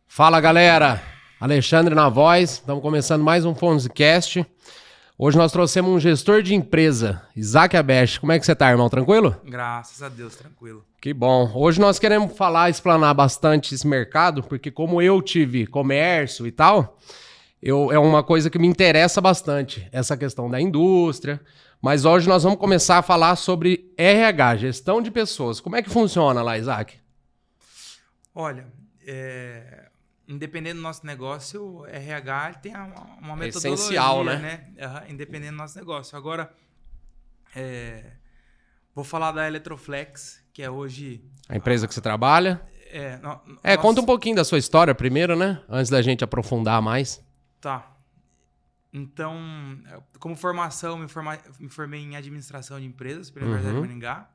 Fala galera, Alexandre na voz, estamos começando mais um Fonzcast. Hoje nós trouxemos um gestor de empresa, Isaac Abeche. Como é que você tá, irmão? Tranquilo? Graças a Deus, tranquilo. Que bom. Hoje nós queremos explanar bastante esse mercado, porque como eu tive comércio e tal, é uma coisa que me interessa bastante, essa questão da indústria. Mas hoje nós vamos começar a falar sobre RH, gestão de pessoas. Como é que funciona lá, Isaac? Olha, independente do nosso negócio, o RH tem uma metodologia, essencial, né? Independente do nosso negócio. Agora, vou falar da Eletroflex, que é hoje... A empresa que você trabalha? Conta um pouquinho da sua história primeiro, né? Antes da gente aprofundar mais. Tá. Então, como formação, me formei em administração de empresas pela Universidade de Maringá.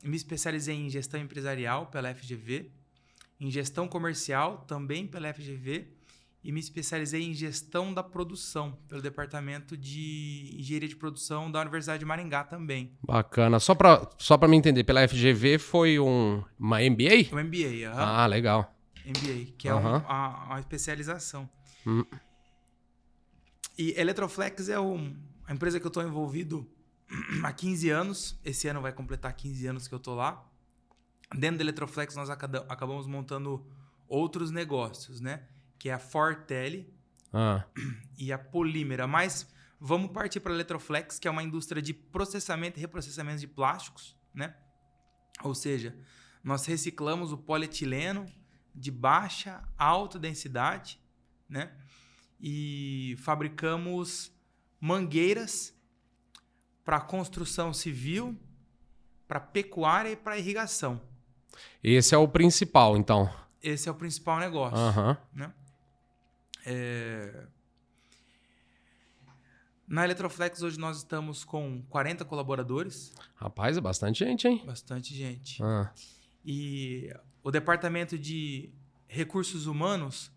Me especializei em gestão empresarial pela FGV, em gestão comercial também pela FGV e me especializei em gestão da produção pelo Departamento de Engenharia de Produção da Universidade de Maringá também. Bacana. Só para me entender, pela FGV foi uma MBA? Um MBA, Ah, legal. MBA, que é uma especialização. E Eletroflex é a empresa que eu estou envolvido há 15 anos. Esse ano vai completar 15 anos que eu estou lá. Dentro da Eletroflex, nós acabamos montando outros negócios, né? Que é a Fortele e a Polímera. Mas vamos partir para a Eletroflex, que é uma indústria de processamento e reprocessamento de plásticos, né? Ou seja, nós reciclamos o polietileno de baixa, alta densidade, né? E fabricamos mangueiras para construção civil, para pecuária e para irrigação. Esse é o principal, então. Esse é o principal negócio. Né? Na Eletroflex, hoje nós estamos com 40 colaboradores. Rapaz, é bastante gente, hein? Bastante gente. E o departamento de recursos humanos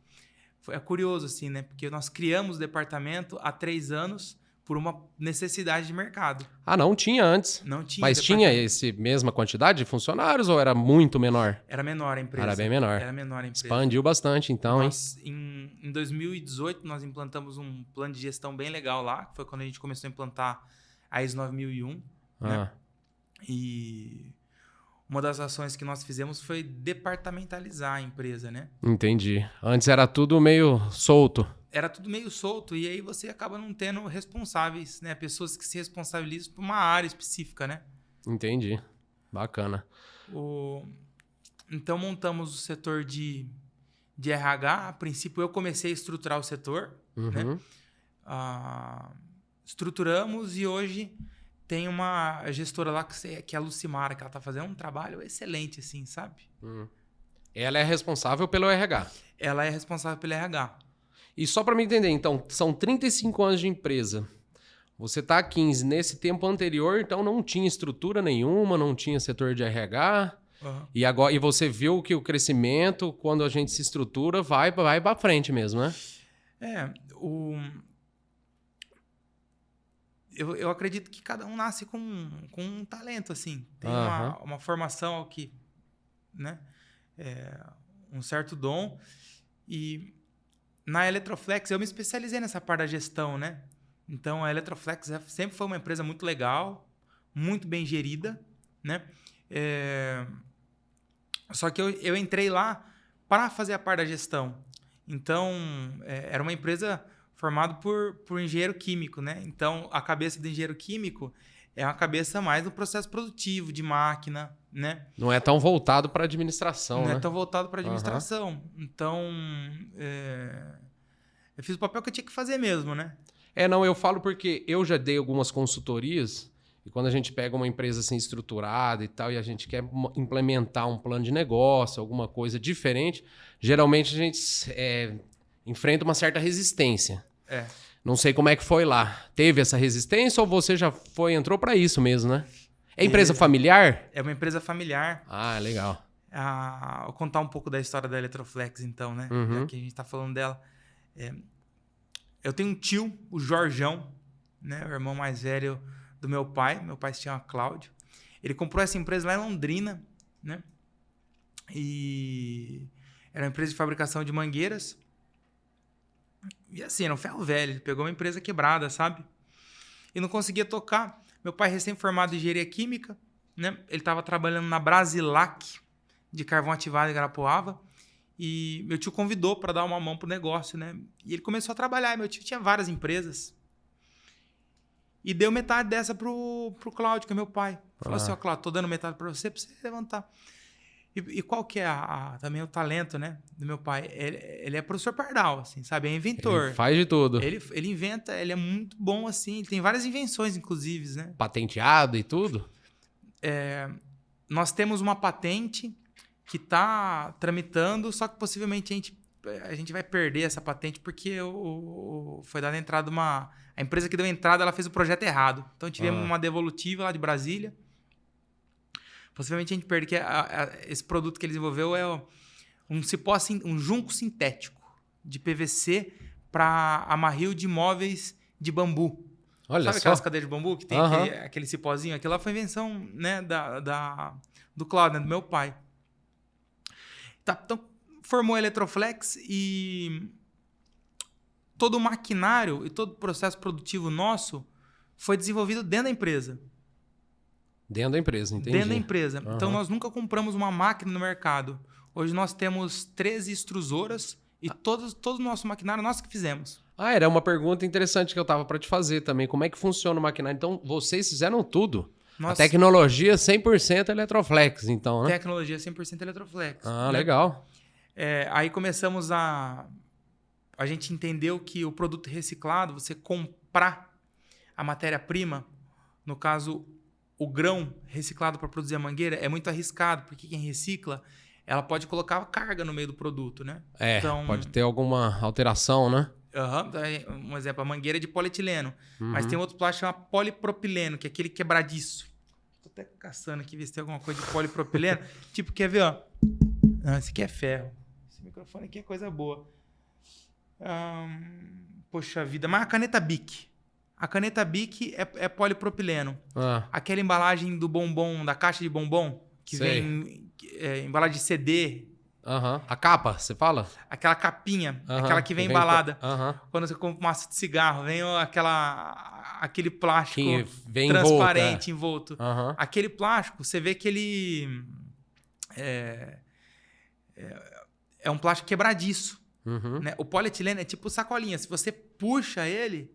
é curioso, assim, né? Porque nós criamos o departamento há 3 anos por uma necessidade de mercado. Ah, não tinha antes. Não tinha. Mas tinha essa mesma quantidade de funcionários ou era muito menor? Era menor a empresa. Era bem menor. Era menor a empresa. Expandiu bastante, então, nós, hein? Em 2018, nós implantamos um plano de gestão bem legal lá, que foi quando a gente começou a implantar a ISO 9001. Né? E uma das ações que nós fizemos foi departamentalizar a empresa, né? Entendi. Antes era tudo meio solto. Era tudo meio solto e aí você acaba não tendo responsáveis, né? Pessoas que se responsabilizam por uma área específica, né? Entendi. Bacana. Então montamos o setor de RH. A princípio eu comecei a estruturar o setor, né? Estruturamos e hoje tem uma gestora lá que é a Lucimara, que ela tá fazendo um trabalho excelente, assim, sabe? Ela é responsável pelo RH. Ela é responsável pelo RH. E só para me entender, então, são 35 anos de empresa. Você está há 15. Nesse tempo anterior, então, não tinha estrutura nenhuma, não tinha setor de RH. E você viu que o crescimento, quando a gente se estrutura, vai para frente mesmo, né? Eu acredito que cada um nasce com um talento, assim. Tem uma formação que, né? Um certo dom. E na Eletroflex, eu me especializei nessa parte da gestão, né? Então, a Eletroflex sempre foi uma empresa muito legal, muito bem gerida, né? Só que eu entrei lá para fazer a parte da gestão. Então, era uma empresa formada por engenheiro químico, né? Então, a cabeça do engenheiro químico é uma cabeça mais do processo produtivo, de máquina, né? Não é tão voltado para administração, né? Não é tão voltado para administração. Então, eu fiz o papel que eu tinha que fazer mesmo, né? Eu falo porque eu já dei algumas consultorias e quando a gente pega uma empresa assim estruturada e tal e a gente quer implementar um plano de negócio, alguma coisa diferente, geralmente a gente enfrenta uma certa resistência. Não sei como é que foi lá. Teve essa resistência ou você já entrou para isso mesmo, né? É empresa familiar? É uma empresa familiar. Ah, legal. Vou contar um pouco da história da Eletroflex, então, né? Já que a gente está falando dela. Eu tenho um tio, o Jorjão, né? O irmão mais velho do meu pai. Meu pai se chama Cláudio. Ele comprou essa empresa lá em Londrina, né? E era uma empresa de fabricação de mangueiras. E assim, era um ferro velho. Ele pegou uma empresa quebrada, sabe? E não conseguia tocar. Meu pai recém-formado em engenharia química, né? Ele estava trabalhando na Brasilac, de carvão ativado em Guarapuava. E meu tio convidou para dar uma mão pro negócio, né? E ele começou a trabalhar. E meu tio tinha várias empresas. E deu metade dessa pro Cláudio, que é meu pai. Falou assim, ó, Cláudio, tô dando metade para você levantar. E qual que é também o talento, né, do meu pai? Ele é professor Pardal, assim, sabe? É inventor. Ele faz de tudo. Ele inventa, ele é muito bom, assim. Ele tem várias invenções, inclusive, né? Patenteado e tudo? Nós temos uma patente que está tramitando, só que possivelmente a gente vai perder essa patente porque foi dada entrada a empresa que deu entrada, ela fez o projeto errado. Então tivemos uma devolutiva lá de Brasília. Possivelmente a gente perde, que esse produto que ele desenvolveu é um junco sintético de PVC para amarrio de móveis de bambu. Olha Sabe só. aquelas cadeiras de bambu que tem aquele cipózinho? Aquilo lá foi invenção, né, do Cláudio, né, do meu pai. Tá, então, formou a Eletroflex e todo o maquinário e todo o processo produtivo nosso foi desenvolvido dentro da empresa. Dentro da empresa, entendi. Dentro da empresa. Então, nós nunca compramos uma máquina no mercado. Hoje nós temos 13 extrusoras e todo o nosso maquinário nós que fizemos. Era uma pergunta interessante que eu tava para te fazer também. Como é que funciona o maquinário? Então, vocês fizeram tudo. A tecnologia 100% Eletroflex, então, né? Tecnologia 100% Eletroflex. Ah, né? Legal. Aí começamos a gente entendeu que o produto reciclado, você comprar a matéria-prima, no caso, o grão reciclado para produzir a mangueira, é muito arriscado, porque quem recicla, ela pode colocar carga no meio do produto, né? Então, pode ter alguma alteração, né? Um exemplo, a mangueira é de polietileno, mas tem outro plástico chamado polipropileno, que é aquele quebradiço. Tô até caçando aqui, ver se tem alguma coisa de polipropileno. Tipo, quer ver, ó? Não, esse aqui é ferro. Esse microfone aqui é coisa boa. Poxa vida, mas a caneta Bic. A caneta Bic é polipropileno. Aquela embalagem do bombom, da caixa de bombom, que vem embalagem de CD. A capa, você fala? Aquela capinha, aquela que vem embalada. Quando você compra uma maço de cigarro, vem aquele plástico que vem transparente, envolto. Aquele plástico, você vê que ele é um plástico quebradiço. Né? O polietileno é tipo sacolinha. Se você puxa ele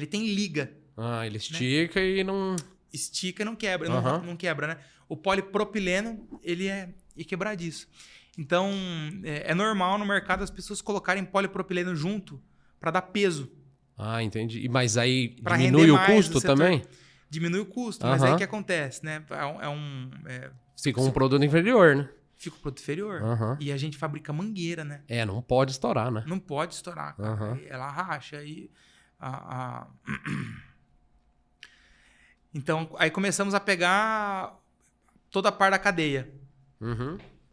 tem liga. Ele estica, né? E não... Estica e não quebra. Não quebra, né? O polipropileno, ele é quebradiço. Então, é normal no mercado as pessoas colocarem polipropileno junto para dar peso. Entendi. Mas aí diminui o custo também? Diminui o custo, mas aí o que acontece, né? Fica um produto inferior, né? Fica um produto inferior. E a gente fabrica mangueira, né? Não pode estourar, né? Não pode estourar, cara. Ela racha e... Então, aí começamos a pegar toda a parte da cadeia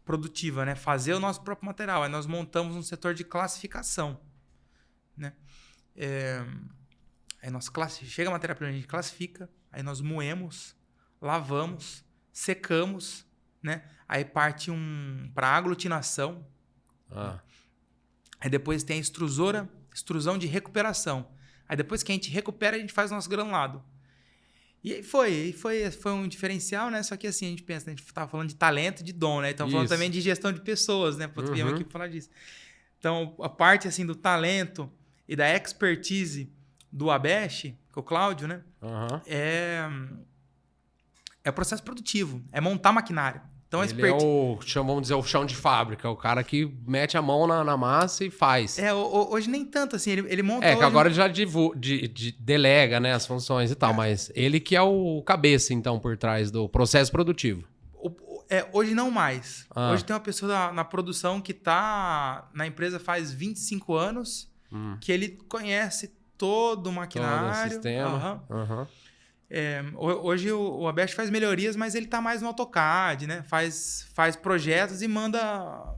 produtiva, né? Fazer o nosso próprio material. Aí nós montamos um setor de classificação, né? Aí chega a matéria-prima, a gente classifica, aí nós moemos, lavamos, secamos, né? Aí parte para aglutinação. Aí depois tem a extrusão de recuperação. Aí depois que a gente recupera, a gente faz o nosso granulado. E aí foi um diferencial, né? Só que assim, a gente pensa, né? A gente estava falando de talento, de dom, né? Estamos falando também de gestão de pessoas, né? Porque viemos aqui para falar disso. Então, a parte assim do talento e da expertise do Abesh, que é o Cláudio, né? É o processo produtivo, é montar maquinário. Então, ele vamos dizer, o chão de fábrica, o cara que mete a mão na massa e faz. Hoje nem tanto assim, ele monta... que agora ele já delega, né, as funções e tal, mas ele que é o cabeça, então, por trás do processo produtivo. Hoje não mais. Hoje tem uma pessoa na produção que está na empresa faz 25 anos, que ele conhece todo o maquinário. Todo o sistema. Hoje o Abesh faz melhorias, mas ele está mais no AutoCAD, né? Faz projetos e manda...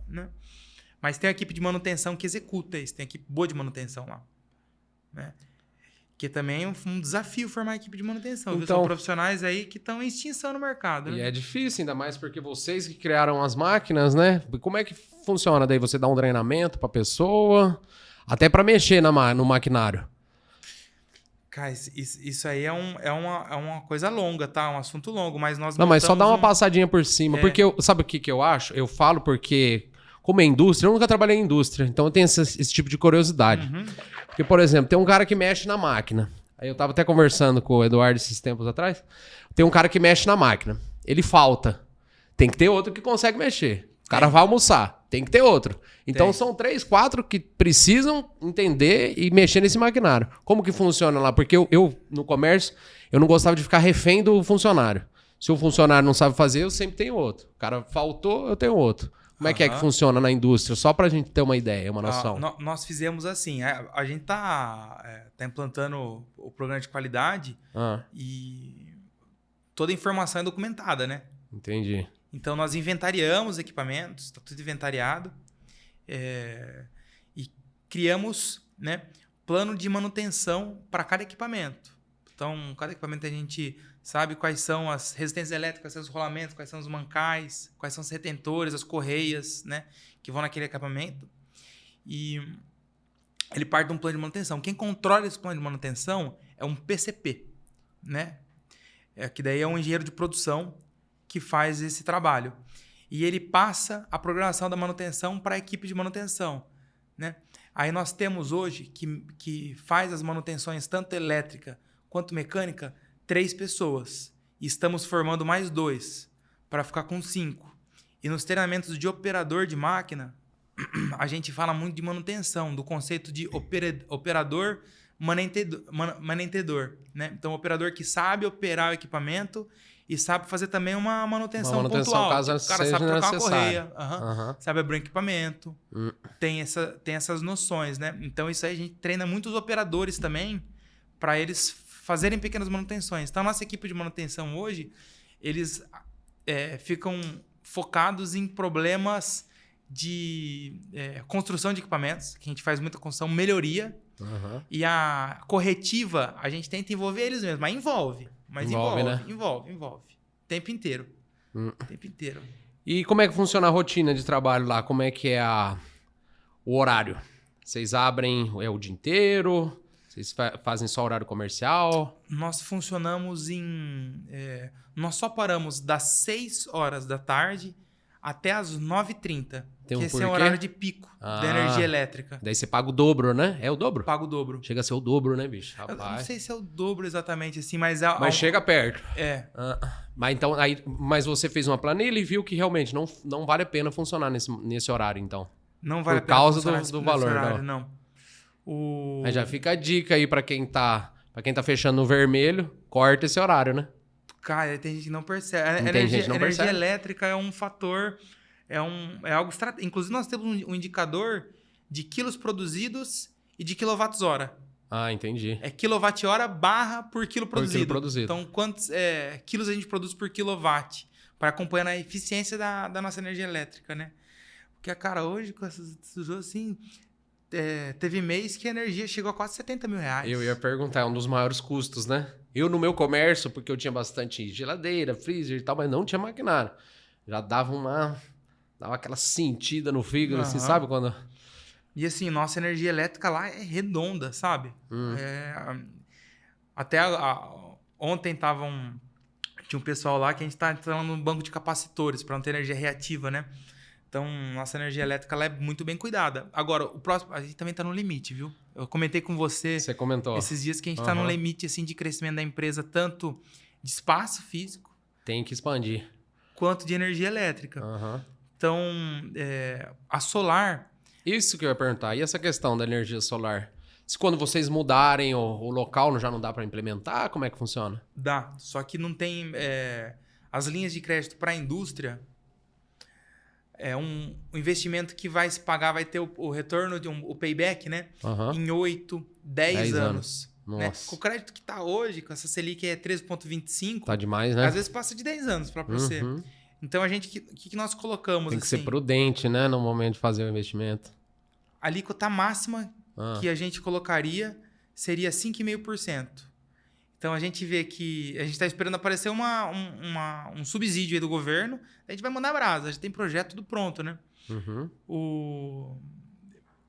Né? Mas tem a equipe de manutenção que executa isso. Tem equipe boa de manutenção lá. né? Que também é um desafio formar equipe de manutenção. Viu? Então, São profissionais aí que estão em extinção no mercado. E Né? é difícil, ainda mais porque vocês que criaram as máquinas, né? Como é que funciona daí? Você dá um treinamento pra pessoa, até pra mexer no maquinário. Cara, isso aí é uma coisa longa, tá? Um assunto longo, mas nós Não, mas só dá uma montamos passadinha por cima. Porque, sabe o que eu acho? Eu falo porque, como é indústria, eu nunca trabalhei em indústria, então eu tenho esse tipo de curiosidade. Porque, por exemplo, tem um cara que mexe na máquina. Aí eu tava até conversando com o Eduardo esses tempos atrás. Tem um cara que mexe na máquina. Ele falta. Tem que ter outro que consegue mexer. O cara vai almoçar. Tem que ter outro. Então são 3, 4 que precisam entender e mexer nesse maquinário. Como que funciona lá? Porque eu no comércio, eu não gostava de ficar refém do funcionário. Se o funcionário não sabe fazer, eu sempre tenho outro. O cara faltou, eu tenho outro. Como é que funciona na indústria? Só pra gente ter uma ideia, uma noção. Nós fizemos assim, a gente tá implantando o programa de qualidade e toda a informação é documentada, né? Entendi. Então nós inventariamos equipamentos, está tudo inventariado, e criamos, né, plano de manutenção para cada equipamento. Então, cada equipamento a gente sabe quais são as resistências elétricas, quais são os rolamentos, quais são os mancais, quais são os retentores, as correias, né, que vão naquele equipamento. E ele parte de um plano de manutenção. Quem controla esse plano de manutenção é um PCP, né? Que daí é um engenheiro de produção que faz esse trabalho. E ele passa a programação da manutenção para a equipe de manutenção, né? Aí nós temos hoje que faz as manutenções tanto elétrica quanto mecânica 3 pessoas. E estamos formando mais 2 para ficar com 5. E nos treinamentos de operador de máquina, a gente fala muito de manutenção, do conceito de operador manentedor, né? Então, o operador que sabe operar o equipamento e sabe fazer também uma manutenção pontual. Caso o cara seja sabe trocar uma necessário. correia, sabe abrir um equipamento, tem essas noções, né? Então, isso aí a gente treina muitos operadores também para eles fazerem pequenas manutenções. Então, a nossa equipe de manutenção hoje, eles ficam focados em problemas de construção de equipamentos, que a gente faz muita construção, melhoria, e a corretiva, a gente tenta envolver eles mesmos, mas envolve, né? envolve. O tempo inteiro. O tempo inteiro. E como é que funciona a rotina de trabalho lá? Como é que é o horário? Vocês abrem o dia inteiro? Vocês fazem só horário comercial? Nós funcionamos nós só paramos das 6 horas da tarde até as 9h30. Que esse é o horário de pico da energia elétrica. Daí você paga o dobro, né? É o dobro? Paga o dobro. Chega a ser o dobro, né, bicho? Rapaz. Eu não sei se é o dobro exatamente assim, mas... Mas chega perto. Mas então, mas você fez uma planilha e viu que realmente não vale a pena funcionar nesse horário, então. Não vale a pena funcionar. Por causa do valor, horário, não. Mas já fica a dica aí pra quem tá fechando no vermelho, corta esse horário, né? Cara, tem gente que não percebe. A energia elétrica é um fator, é algo estratégico. Inclusive, nós temos um indicador de quilos produzidos e de quilowatts-hora. Ah, entendi. É quilowatt-hora barra por quilo produzido. Por quilo produzido. Então, quantos quilos a gente produz por quilowatt? Para acompanhar a eficiência da nossa energia elétrica, né? Porque, cara, hoje, com essas assim... teve mês que a energia chegou a quase 70 mil reais. Eu ia perguntar, é um dos maiores custos, né? Eu no meu comércio, porque eu tinha bastante geladeira, freezer e tal, mas não tinha maquinário. Já dava aquela sentida no fígado, assim, sabe? Quando... E assim, nossa energia elétrica lá é redonda, sabe? Até ontem tinha um pessoal lá que a gente tá entrando no banco de capacitores para não ter energia reativa, né? Então, nossa energia elétrica ela é muito bem cuidada. Agora, o próximo, a gente também está no limite, viu? Eu comentei com você comentou. Esses dias que a gente está no limite assim, de crescimento da empresa, tanto de espaço físico... Tem que expandir. ...quanto de energia elétrica. Então, a solar... Isso que eu ia perguntar. E essa questão da energia solar? Se quando vocês mudarem o local, já não dá para implementar? Como é que funciona? Dá, só que não tem... as linhas de crédito para a indústria... É um investimento que vai se pagar, vai ter o retorno, o payback, né? Em 8, 10 anos. Nossa. Né? Com o crédito que está hoje, com essa Selic é 13,25... Tá demais, né? Às vezes passa de 10 anos para você. Então, o que nós colocamos? Tem que ser prudente, né? No momento de fazer o investimento. A alíquota máxima que a gente colocaria seria 5,5%. Então, a gente vê que a gente está esperando aparecer um subsídio aí do governo, a gente vai mandar brasa, já tem projeto tudo pronto, né?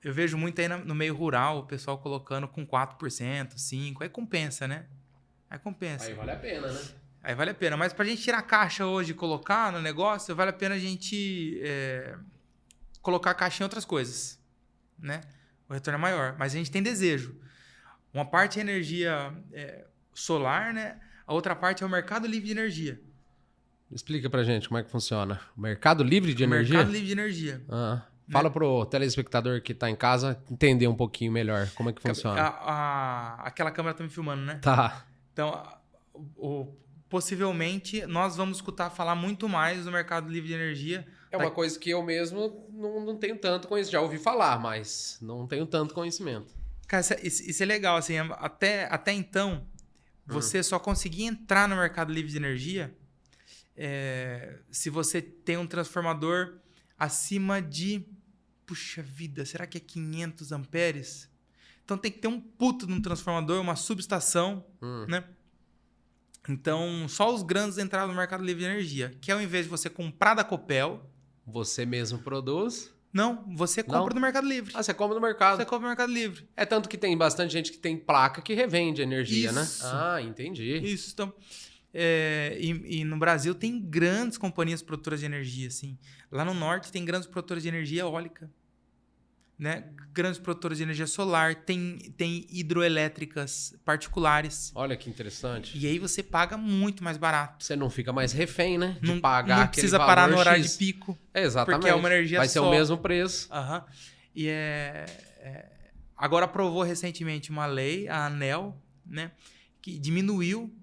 Eu vejo muito aí no meio rural o pessoal colocando com 4%, 5%, aí compensa, né? Aí compensa. Aí vale a pena, né? Aí vale a pena. Mas pra gente tirar a caixa hoje e colocar no negócio, vale a pena a gente colocar a caixa em outras coisas, né? O retorno é maior. Mas a gente tem desejo. Uma parte é energia solar, né? A outra parte é o mercado livre de energia. Explica pra gente como é que funciona. O mercado livre de energia? Mercado livre de energia. Fala pro telespectador que tá em casa entender um pouquinho melhor como é que funciona. Aquela câmera tá me filmando, né? Tá. Então, possivelmente, nós vamos escutar falar muito mais do mercado livre de energia. É uma coisa que eu mesmo não tenho tanto conhecimento. Já ouvi falar, mas não tenho tanto conhecimento. Cara, isso é legal. Assim, até então, você só conseguia entrar no mercado livre de energia se você tem um transformador acima de... Puxa vida, será que é 500 amperes? Então tem que ter um puto de um transformador, uma subestação, né? Então, só os grandes entraram no mercado livre de energia, que ao invés de você comprar da Copel... Você mesmo produz? Não, você compra no Mercado Livre. Você compra no mercado. Você compra no Mercado Livre. É tanto que tem bastante gente que tem placa que revende energia, Isso. né? Entendi. Isso, então... E no Brasil tem grandes companhias produtoras de energia, assim. Lá no norte tem grandes produtoras de energia eólica, né? Grandes produtoras de energia solar, tem hidroelétricas particulares. Olha que interessante. E aí você paga muito mais barato. Você não fica mais refém, né? De Não, pagar não aquele precisa valor parar no horário X. de pico. Exatamente. Porque é uma energia Vai ser só. o mesmo preço. E agora aprovou recentemente uma lei, a ANEEL, né? Que diminuiu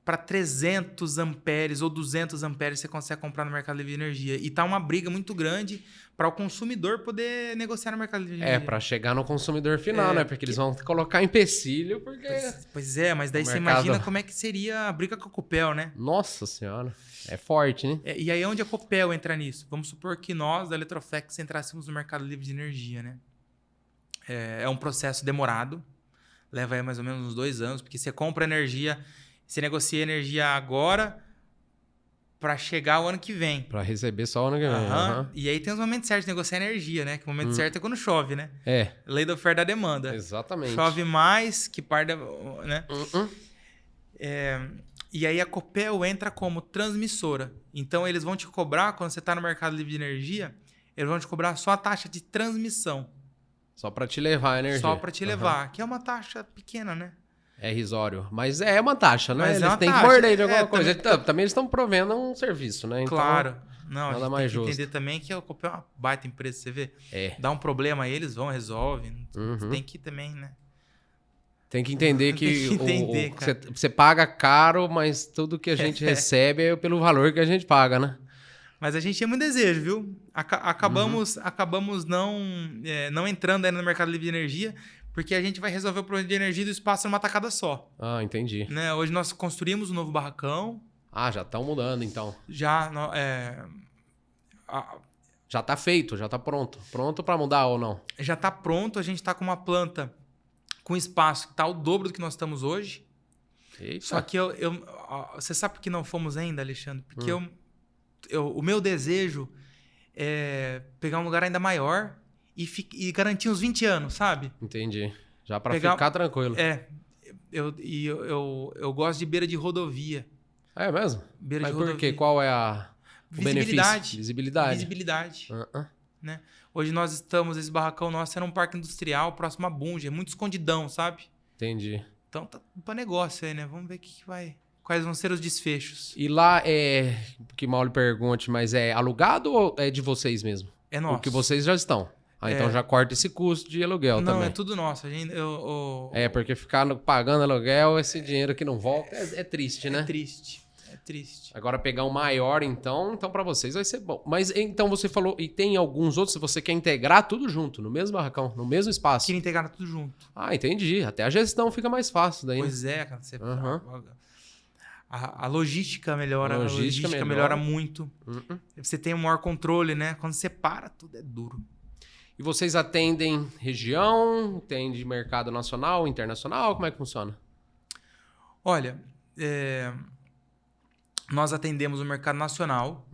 para 300 amperes ou 200 amperes você consegue comprar no Mercado Livre de Energia. E tá uma briga muito grande para o consumidor poder negociar no Mercado Livre de Energia. Para chegar no consumidor final, né? Porque eles vão colocar empecilho, porque... Pois é, mas daí você imagina como é que seria a briga com a Copel, né? Nossa Senhora, é forte, né? E aí onde a Copel entra nisso? Vamos supor que nós, da Eletroflex, entrássemos no Mercado Livre de Energia, né? É um processo demorado, leva aí mais ou menos uns 2 anos, porque você compra energia, você negocia energia agora para chegar o ano que vem. Para receber só o ano que vem. E aí tem os momentos certos de negociar energia, né? Que o momento certo é quando chove, né? Lei da oferta e da demanda. Exatamente. Chove mais, que parda, né? E aí a Copel entra como transmissora. Então eles vão te cobrar, quando você está no Mercado Livre de Energia, eles vão te cobrar só a taxa de transmissão. Só para te levar a energia. Só para te levar, que é uma taxa pequena, né? É irrisório. Mas é uma taxa, né? Mas eles têm que morder de alguma coisa. Também eles estão provendo um serviço, né? Então, claro. Não, nada a gente mais tem justo. que entender também que a Copel é uma baita empresa, você vê. É. Dá um problema aí, eles vão, resolvem. Tem que também, né? Tem que entender que cara. você paga caro, mas tudo que a gente recebe é pelo valor que a gente paga, né? Mas a gente tinha muito desejo, viu? Acabamos não entrando ainda no Mercado Livre de Energia, porque a gente vai resolver o problema de energia do espaço numa tacada só. Entendi. Né? Hoje nós construímos um novo barracão. Já estão mudando, então. Já tá feito, já tá pronto. Pronto para mudar ou não? Já tá pronto, a gente tá com uma planta com espaço que tá o dobro do que nós estamos hoje. Eita. Só que você sabe por que não fomos ainda, Alexandre? Porque o meu desejo é pegar um lugar ainda maior e garantir uns 20 anos, sabe? Entendi. Já para ficar tranquilo. Eu gosto de beira de rodovia. É mesmo? Beira de Mas rodovia. por quê? Qual é o benefício? Visibilidade. Né? Hoje nós estamos, esse barracão nosso era um parque industrial próximo a Bunge, é muito escondidão, sabe? Entendi. Então tá para negócio aí, né? Vamos ver quais vão ser os desfechos. E lá que mal lhe pergunte, mas é alugado ou é de vocês mesmo? É nosso. O que vocês já estão. Então já corta esse custo de aluguel também. Não, é tudo nosso. Porque ficar pagando aluguel, esse dinheiro que não volta, é triste, né? É triste. Agora pegar um maior, então para vocês vai ser bom. Mas então você falou, e tem alguns outros, se você quer integrar tudo junto, no mesmo barracão, no mesmo espaço. Queria integrar tudo junto. Entendi. Até a gestão fica mais fácil daí. Pois é, cara. A logística melhora. A logística melhora muito. Você tem um maior controle, né? Quando você para, tudo é duro. E vocês atendem região, atendem mercado nacional, internacional? Como é que funciona? Olha, nós atendemos o mercado nacional,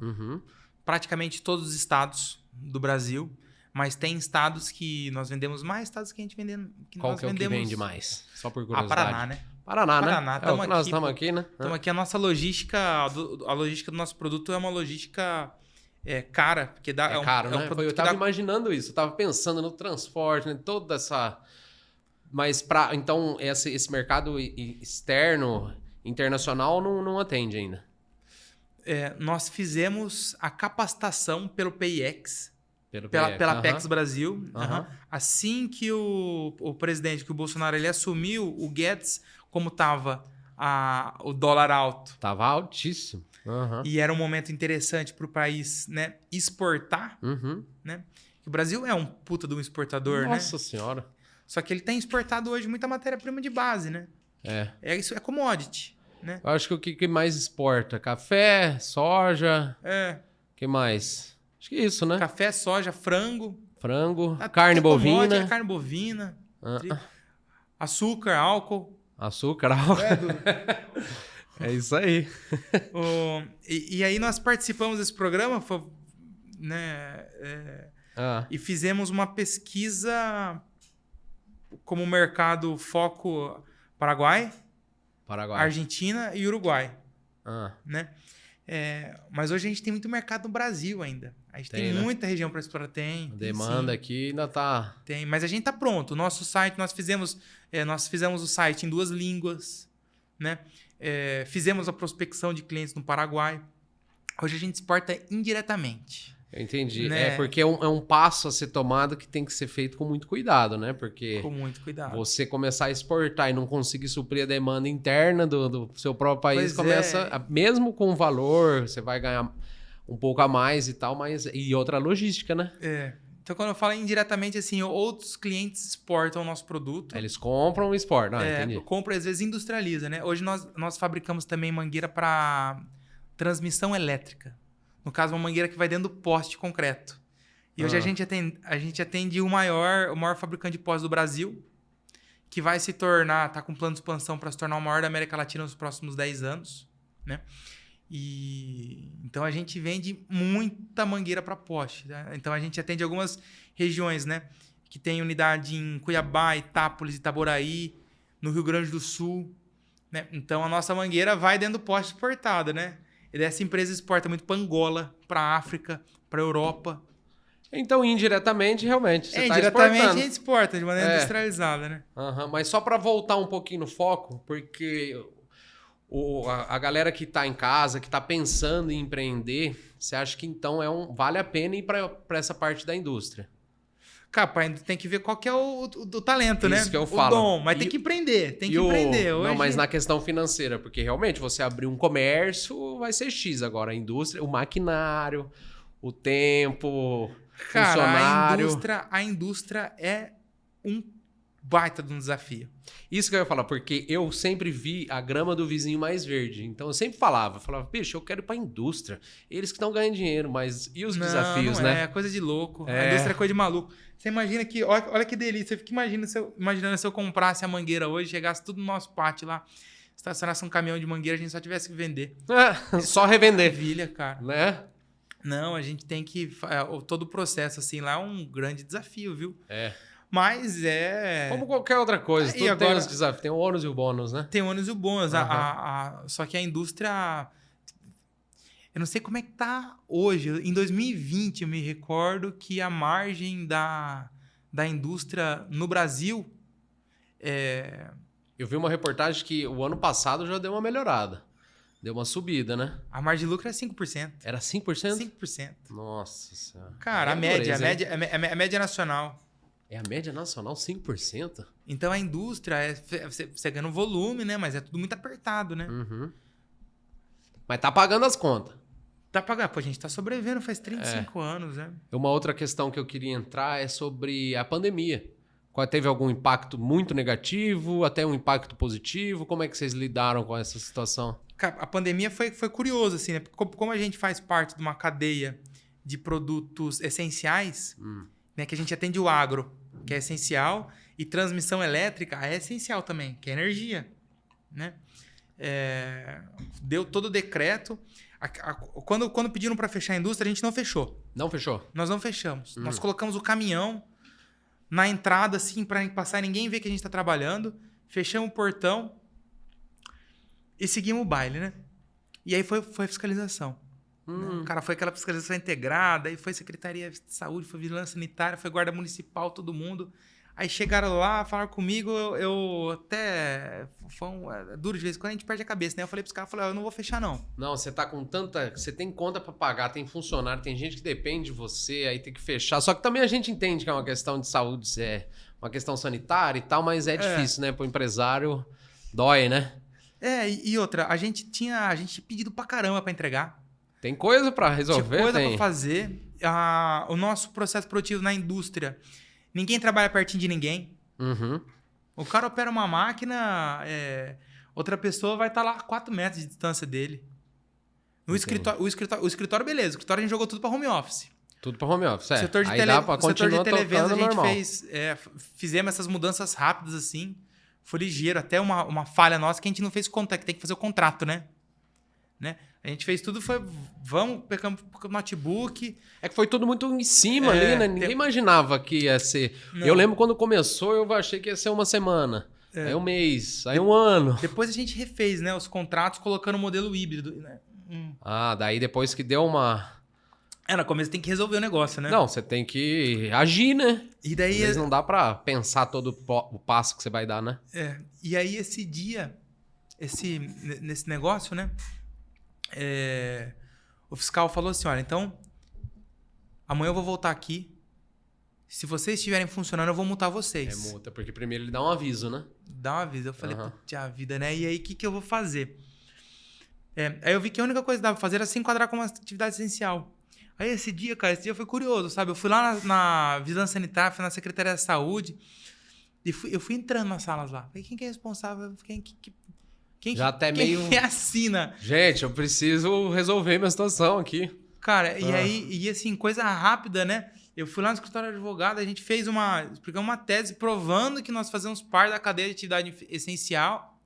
praticamente todos os estados do Brasil, mas tem estados que nós vendemos mais, estados que a gente vende... Qual que é o que vende mais? Só por curiosidade. Paraná, né? Paraná, né? Nós estamos aqui, né? Estamos aqui, a nossa logística, a logística do nosso produto é uma logística cara. Porque dá, é caro, né? produto Eu estava imaginando isso, eu estava pensando no transporte, né? Toda essa... Mas, então, esse mercado externo, internacional, não atende ainda? Nós fizemos a capacitação pelo PIEX, pela PEX Brasil. Assim que o presidente, que o Bolsonaro, ele assumiu, o Guedes, como estava o dólar alto. Estava altíssimo. E era um momento interessante para o país, né, exportar. Né? O Brasil é um puta de um exportador, Nossa Senhora. Só que ele tem exportado hoje muita matéria-prima de base, né? Isso é commodity, né? Eu acho que o que mais exporta? Café, soja. O que mais? Acho que isso, né? Café, soja, frango. Carne bovina. Carne bovina. Açúcar, álcool. É isso aí. E aí nós participamos desse programa, né? E fizemos uma pesquisa como mercado foco Paraguai, Argentina e Uruguai. Né? Mas hoje a gente tem muito mercado no Brasil ainda. A gente tem muita região para explorar. A demanda aqui ainda tá... Tem, mas a gente tá pronto. O nosso site, nós fizemos o site em 2 línguas, né? Fizemos a prospecção de clientes no Paraguai. Hoje a gente exporta indiretamente. Eu entendi. Né? Porque é um passo a ser tomado que tem que ser feito com muito cuidado, né? Porque com muito cuidado. Você começar a exportar e não conseguir suprir a demanda interna do seu próprio país, mesmo com valor, você vai ganhar um pouco a mais e tal, e outra logística, né? Então, quando eu falo indiretamente, assim, outros clientes exportam o nosso produto. Eles compram e exportam. Entendi. Compra, às vezes industrializa, né? Hoje nós fabricamos também mangueira para transmissão elétrica. No caso, uma mangueira que vai dentro do poste de concreto. E hoje a gente atende o maior fabricante de postes do Brasil, que vai se tornar, está com plano de expansão para se tornar o maior da América Latina nos próximos 10 anos. Né? Então a gente vende muita mangueira para poste. Né? Então a gente atende algumas regiões, né, que tem unidade em Cuiabá, Itápolis, Itaboraí, no Rio Grande do Sul. Né? Então a nossa mangueira vai dentro do poste exportada, né? E dessa empresa exporta muito para Angola, para África, para Europa. Então, indiretamente, realmente, você está indiretamente exportando. A gente exporta de maneira industrializada, né? Mas só para voltar um pouquinho no foco, porque a galera que está em casa, que está pensando em empreender, você acha que então vale a pena ir para essa parte da indústria? Cara, tem que ver qual que é o talento, né? Isso que eu falo. O dom, mas tem que empreender, empreender. Hoje... Não, mas na questão financeira, porque realmente você abrir um comércio vai ser X. Agora a indústria, o maquinário, o tempo, funcionário... A indústria é um baita de um desafio. Isso que eu ia falar, porque eu sempre vi a grama do vizinho mais verde. Então eu sempre falava, bicho, eu quero ir pra indústria. Eles que estão ganhando dinheiro, mas e os desafios, né? É coisa de louco. A indústria é coisa de maluco. Você imagina que, olha que delícia, você fica imaginando se eu comprasse a mangueira hoje, chegasse tudo no nosso pátio lá, estacionasse um caminhão de mangueira, a gente só tivesse que vender. Só revender. Maravilha, cara. Né? Não, a gente tem que... todo o processo, assim, lá é um grande desafio, viu? Mas como qualquer outra coisa, tudo agora, tem os desafios, tem o ônus e o bônus, né? Tem o ônus e o bônus. Só que a indústria... Eu não sei como é que tá hoje. Em 2020, eu me recordo que a margem da indústria no Brasil... Eu vi uma reportagem que o ano passado já deu uma melhorada. Deu uma subida, né? A margem de lucro é 5%. Era 5%? 5%. Nossa Senhora. Cara, a média nacional. É a média nacional 5%? Então a indústria, você ganha um volume, né? Mas é tudo muito apertado, né? Mas tá pagando as contas. Tá pagando. Pô, a gente tá sobrevivendo faz 35 anos, né? Uma outra questão que eu queria entrar é sobre a pandemia. Teve algum impacto muito negativo, até um impacto positivo? Como é que vocês lidaram com essa situação? a pandemia foi curioso, assim, né? Como a gente faz parte de uma cadeia de produtos essenciais, né? Que a gente atende o agro, que é essencial, e transmissão elétrica é essencial também, que é energia, né? Deu todo o decreto. Quando pediram para fechar a indústria, a gente não fechou. Não fechou? Nós não fechamos. Nós colocamos o caminhão na entrada, assim, para passar e ninguém ver que a gente está trabalhando. Fechamos o portão e seguimos o baile, né? E aí foi a fiscalização. Né? Cara, foi aquela fiscalização integrada, aí foi Secretaria de Saúde, foi Vigilância Sanitária, foi Guarda Municipal, todo mundo. Aí chegaram lá, falaram comigo, eu até... é duro de vez em quando, a gente perde a cabeça, né? Eu falei pros caras, eu não vou fechar, não. Não, você tá com tanta... Você tem conta pra pagar, tem funcionário, tem gente que depende de você, aí tem que fechar. Só que também a gente entende que é uma questão de saúde, é uma questão sanitária e tal, mas é difícil, né? Pro empresário, dói, né? E outra, a gente tinha pedido pra caramba pra entregar. Tem coisa pra resolver, tinha coisa pra fazer. O nosso processo produtivo na indústria... Ninguém trabalha pertinho de ninguém. O cara opera uma máquina, outra pessoa vai estar lá a 4 metros de distância dele. O escritório, beleza. O escritório a gente jogou tudo para home office. Tudo para home office, O setor de televendas a gente normal. fizemos essas mudanças rápidas assim. Foi ligeiro. Até uma falha nossa que a gente não fez conta, que tem que fazer o contrato, né? A gente fez tudo, pegamos o notebook. É que foi tudo muito em cima ali, né? Ninguém imaginava que ia ser... Não. Eu lembro quando começou, eu achei que ia ser uma semana. Aí um mês, aí um ano. Depois a gente refez, né? Os contratos colocando o modelo híbrido. Né? Daí depois que deu uma... No começo tem que resolver o negócio, né? Não, você tem que agir, né? E daí... Às vezes não dá pra pensar todo o passo que você vai dar, né? E aí esse dia, nesse negócio, né? O fiscal falou assim, olha, então amanhã eu vou voltar aqui, se vocês estiverem funcionando eu vou multar vocês. Multa, porque primeiro ele dá um aviso, né? Dá um aviso, eu falei, puta vida, né? E aí o que eu vou fazer? Aí eu vi que a única coisa que dava pra fazer era se enquadrar como uma atividade essencial. Aí esse dia foi curioso, sabe? Eu fui lá na Vigilância Sanitária, fui na Secretaria da Saúde e eu fui entrando nas salas lá. Falei, quem que é responsável? Quem assina? Gente, eu preciso resolver minha situação aqui. Cara, e assim, coisa rápida, né? Eu fui lá no escritório de advogado, a gente explicamos uma tese provando que nós fazemos parte da cadeia de atividade essencial.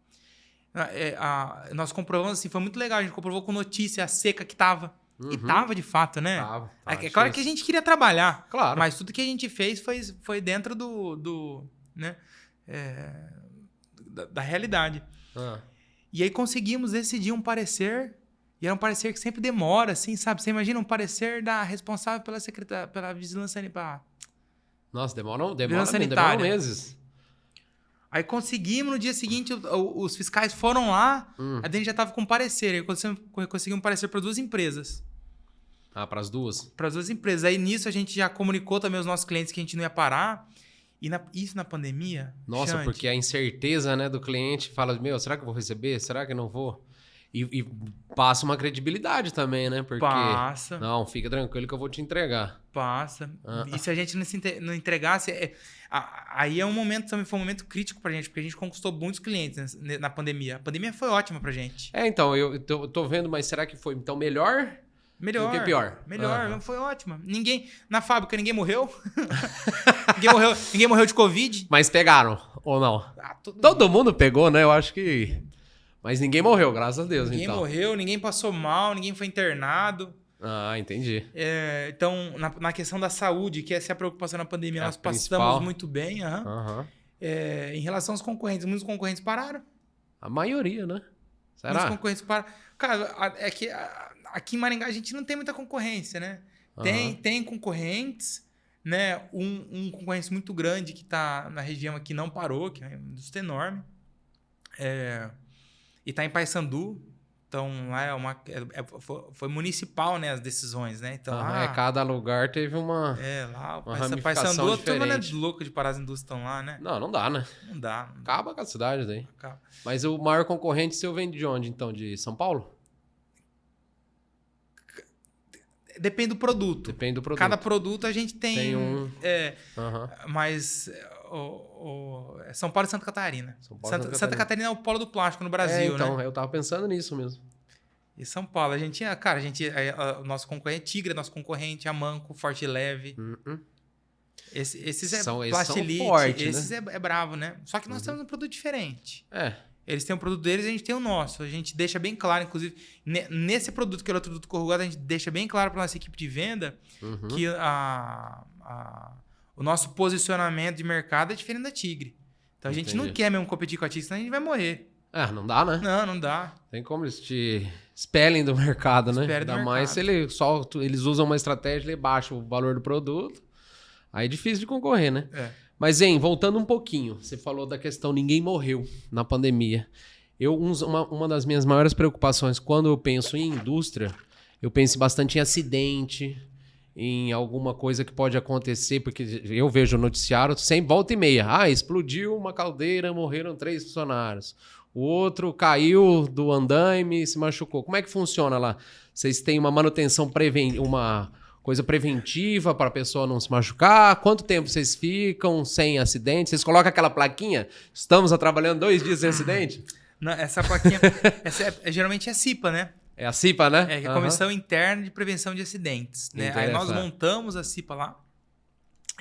Nós comprovamos, assim, foi muito legal. A gente comprovou com notícia a seca que tava. E tava, de fato, né? Tava, é claro que a gente queria trabalhar. Claro. Mas tudo que a gente fez foi dentro né? Da realidade. E aí conseguimos decidir um parecer, e era um parecer que sempre demora, assim, sabe? Você imagina um parecer da responsável pela vigilância sanitária. Nossa, demora meses. Aí conseguimos, no dia seguinte, os fiscais foram lá, a gente já estava com parecer, aí conseguimos um parecer para 2 empresas. Para as duas? Para as 2 empresas. Aí nisso a gente já comunicou também aos nossos clientes que a gente não ia parar. E isso na pandemia... Nossa, Xande, porque a incerteza, né, do cliente fala, será que eu vou receber? Será que eu não vou? E passa uma credibilidade também, né? Porque, passa. Não, fica tranquilo que eu vou te entregar. Passa. E se a gente não entregasse... Aí também foi um momento crítico pra gente, porque a gente conquistou muitos clientes na pandemia. A pandemia foi ótima pra gente. Então, eu tô vendo, mas será que foi então melhor? Melhor. Do que pior? Melhor, foi ótima. Na fábrica ninguém morreu. ninguém morreu de Covid. Mas pegaram, ou não? Todo mundo pegou, né? Eu acho que... Mas ninguém morreu, graças a Deus, Ninguém morreu, ninguém passou mal, ninguém foi internado. Entendi. Então, na questão da saúde, que essa é a preocupação na pandemia, nós passamos muito bem. Em relação aos concorrentes, muitos concorrentes pararam. A maioria, né? Será? Muitos concorrentes pararam. Cara, é que... Aqui em Maringá a gente não tem muita concorrência, né? Tem concorrentes, né? Um concorrente muito grande que está na região aqui não parou, que é uma indústria enorme. E está em Paysandu. Então, lá foi municipal, né, as decisões, né? Então, cada lugar teve uma Paysandu, a turma não é louca de parar as indústrias estão lá, né? Não dá, né? Não dá. Acaba com a cidade daí. Acaba. Mas o maior concorrente seu vem de onde, então? De São Paulo? Depende do produto. Cada produto a gente tem um... Mas São Paulo e Santa Catarina. Santa Catarina é o polo do plástico no Brasil, então, né? Eu tava pensando nisso mesmo. E São Paulo, a gente tinha... Cara, o nosso concorrente é Tigra, nosso concorrente é Amanco, Forte e Leve. Esses é Plastilite, fortes, esses né? é bravo, né? Só que nós temos um produto diferente. É. Eles têm o produto deles e a gente tem o nosso. A gente deixa bem claro, inclusive, nesse produto que é o produto corrugado, a gente deixa bem claro para nossa equipe de venda que o nosso posicionamento de mercado é diferente da Tigre. Então a gente não quer mesmo competir com a Tigre, senão a gente vai morrer. Não dá, né? Não dá. Tem como eles te expelem do mercado, né? Ainda mais se eles usam uma estratégia e baixam o valor do produto. Aí é difícil de concorrer, né? Mas, voltando um pouquinho, você falou da questão ninguém morreu na pandemia. Uma das minhas maiores preocupações quando eu penso em indústria, eu penso bastante em acidente, em alguma coisa que pode acontecer, porque eu vejo o noticiário sem volta e meia. Explodiu uma caldeira, morreram 3 funcionários. O outro caiu do andaime e se machucou. Como é que funciona lá? Vocês têm uma manutenção uma coisa preventiva para a pessoa não se machucar? Quanto tempo vocês ficam sem acidente? Vocês colocam aquela plaquinha? Estamos trabalhando 2 dias sem acidente? Não, essa plaquinha geralmente é CIPA, né? É a CIPA, né? É a Comissão Interna de Prevenção de Acidentes. Né? Aí nós montamos a CIPA lá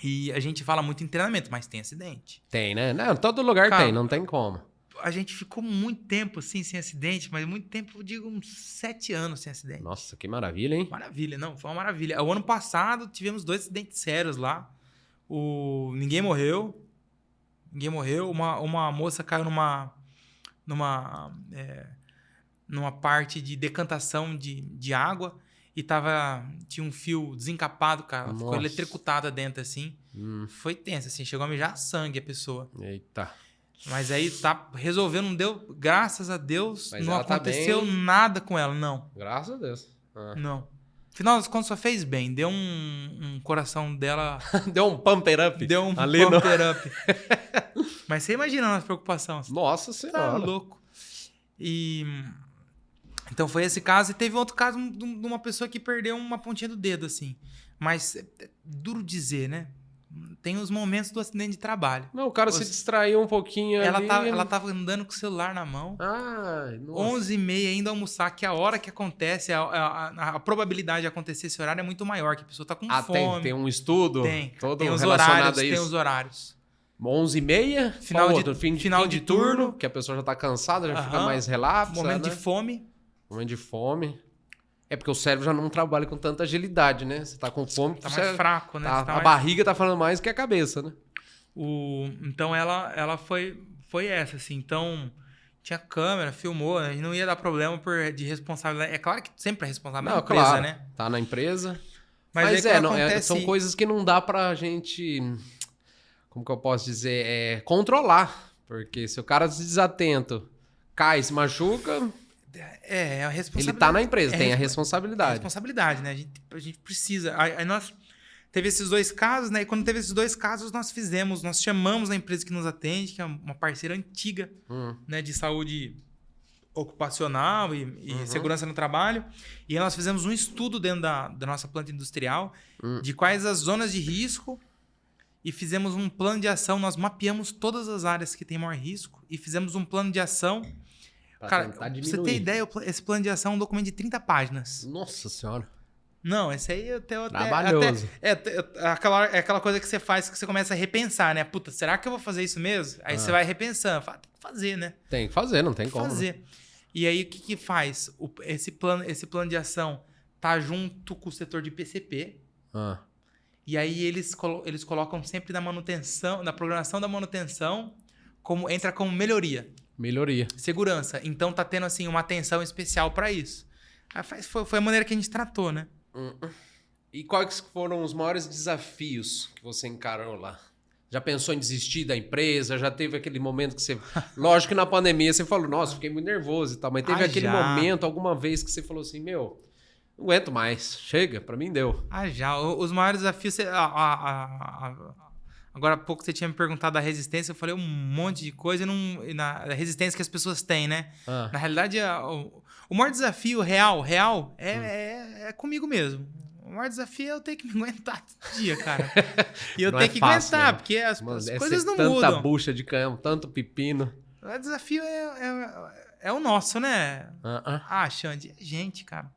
e a gente fala muito em treinamento, mas tem acidente. Tem, né? Não, todo lugar tem, não tem como. A gente ficou muito tempo assim sem acidente, mas muito tempo, eu digo, uns 7 anos sem acidente. Nossa, que maravilha, hein? Maravilha, não, foi uma maravilha. O ano passado tivemos 2 acidentes sérios lá. Ninguém morreu. Uma moça caiu numa parte de decantação de água e tinha um fio desencapado, cara. Ela ficou eletrocutada dentro, assim. Foi tenso, assim. Chegou a mijar sangue a pessoa. Eita. Mas aí resolveu, não deu... Graças a Deus, mas não aconteceu nada com ela, não. Graças a Deus. Não. Afinal das contas, só fez bem. Deu um coração dela... Deu um pumper up. Deu um pumper up. Mas você imagina a nossa preocupação. Nossa Senhora. Tá louco. Então foi esse caso. E teve outro caso de uma pessoa que perdeu uma pontinha do dedo, assim. Mas é duro dizer, né? Tem os momentos do acidente de trabalho. Não, o cara se distraiu um pouquinho ali. Ela tava andando com o celular na mão. 11h30 indo almoçar, que é a hora que acontece, a probabilidade de acontecer esse horário é muito maior, que a pessoa tá com fome. Tem um estudo? Tem os horários, tem os horários. 11h30? Final de turno. Que a pessoa já tá cansada, já fica mais relapsa. Momento de fome. Momento de fome. É porque o cérebro já não trabalha com tanta agilidade, né? Você tá com fome... Tá mais fraco, né? Barriga tá falando mais que a cabeça, né? Então, ela foi essa, assim. Então, tinha câmera, filmou. A gente não ia dar problema de responsabilidade. É claro que sempre é responsável na empresa, né? Tá na empresa. Mas são coisas que não dá pra gente... Como que eu posso dizer? Controlar. Porque se o cara se desatento, cai, se machuca... É a responsabilidade. Ele tá na empresa, tem a responsabilidade. É a responsabilidade, né? A gente precisa. Aí nós teve esses 2 casos, né? E quando teve esses 2 casos, nós chamamos a empresa que nos atende, que é uma parceira antiga, né? De saúde ocupacional e segurança no trabalho. E aí nós fizemos um estudo dentro da nossa planta industrial de quais as zonas de risco e fizemos um plano de ação. Nós mapeamos todas as áreas que têm maior risco e fizemos um plano de ação. Cara, pra você ter ideia, esse plano de ação é um documento de 30 páginas. Nossa Senhora. Não, esse aí eu tenho trabalhoso. Aquela coisa que você faz, que você começa a repensar, né? Puta, será que eu vou fazer isso mesmo? Aí você vai repensando. Fala, tem que fazer, né? Tem que fazer, não tem como. Fazer. Né? E aí, o que faz? Esse plano de ação tá junto com o setor de PCP. E aí, eles colocam sempre na manutenção, na programação da manutenção, entra como melhoria. Segurança. Então tá tendo assim uma atenção especial para isso. Foi a maneira que a gente tratou, né? E quais foram os maiores desafios que você encarou lá? Já pensou em desistir da empresa? Já teve aquele momento que você... Lógico que na pandemia você falou, nossa, fiquei muito nervoso e tal. Mas teve aquele momento, alguma vez que você falou assim, não aguento mais. Chega, pra mim deu. Já. Os maiores desafios... Agora há pouco você tinha me perguntado da resistência, eu falei um monte de coisa e na resistência que as pessoas têm, né? Na realidade, o maior desafio real é comigo mesmo. O maior desafio é eu ter que me aguentar todo dia, cara. E eu tenho que aguentar, né? Porque as coisas não mudam. Tanta bucha de canhão, tanto pepino. O desafio é o nosso, né? Uh-uh. Xande, é gente, cara.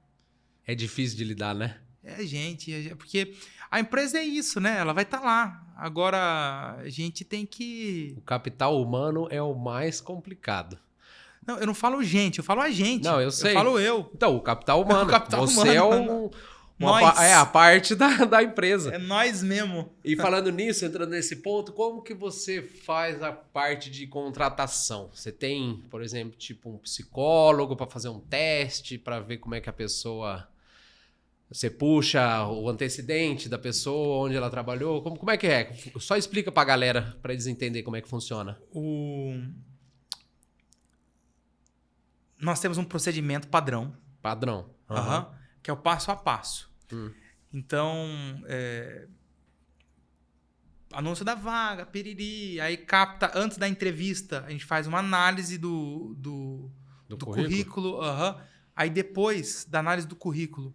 É difícil de lidar, né? É gente, porque a empresa é isso, né? Ela vai estar lá. Agora, a gente tem que... O capital humano é o mais complicado. Não, eu não falo gente, eu falo a gente. Não, eu sei. Eu falo eu. Então, o capital humano. O capital Você humano. é a parte da empresa. É nós mesmo. E falando nisso, entrando nesse ponto, como que você faz a parte de contratação? Você tem, por exemplo, tipo um psicólogo para fazer um teste, para ver como é que a pessoa... Você puxa o antecedente da pessoa, onde ela trabalhou? Como é que é? Só explica pra galera, para eles entenderem como é que funciona. Nós temos um procedimento padrão. Padrão. Que é o passo a passo. Então, anúncio da vaga, piriri, aí capta, antes da entrevista, a gente faz uma análise do currículo. Aí depois da análise do currículo,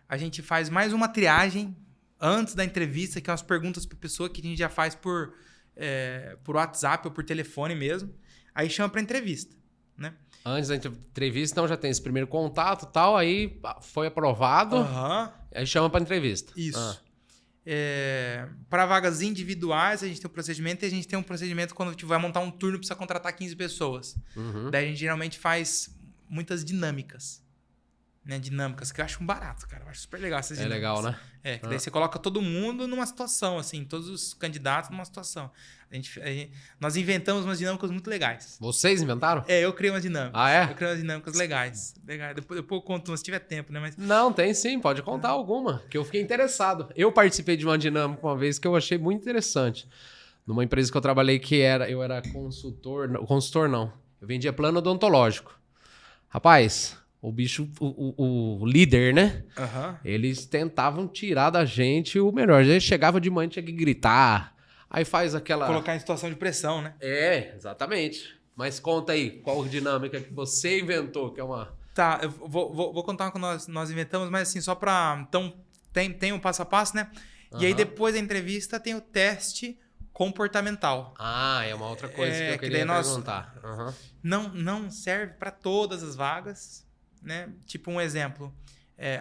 a gente faz mais uma triagem antes da entrevista, que é umas perguntas para a pessoa que a gente já faz por WhatsApp ou por telefone mesmo. Aí chama para entrevista, né? Antes da entrevista, então já tem esse primeiro contato e tal, aí foi aprovado, aí chama para entrevista. Isso. Para vagas individuais, a gente tem um procedimento, e a gente tem um procedimento quando a gente vai montar um turno, precisa contratar 15 pessoas. Daí a gente geralmente faz muitas dinâmicas. Né, dinâmicas, que eu acho um barato, cara. Eu acho super legal essas dinâmicas. É legal, né? Que daí você coloca todo mundo numa situação, assim, todos os candidatos numa situação. Nós inventamos umas dinâmicas muito legais. Vocês inventaram? Eu criei umas dinâmicas. Ah, é? Eu criei umas dinâmicas legais. Depois eu conto se tiver tempo, né? Mas... Não, tem sim, pode contar alguma, que eu fiquei interessado. Eu participei de uma dinâmica uma vez que eu achei muito interessante. Numa empresa que eu trabalhei eu era consultor não. Eu vendia plano odontológico. Rapaz... O bicho, o líder, né? Eles tentavam tirar da gente o melhor. A gente chegava de manhã, tinha que gritar. Aí faz aquela... Colocar em situação de pressão, né? Exatamente. Mas conta aí, qual dinâmica que você inventou, que é uma... Tá, eu vou contar uma que nós inventamos, mas assim, só pra... Então, tem um passo a passo, né? E aí, depois da entrevista, tem o teste comportamental. É uma outra coisa que eu queria perguntar. Não serve para todas as vagas, né? Tipo um exemplo,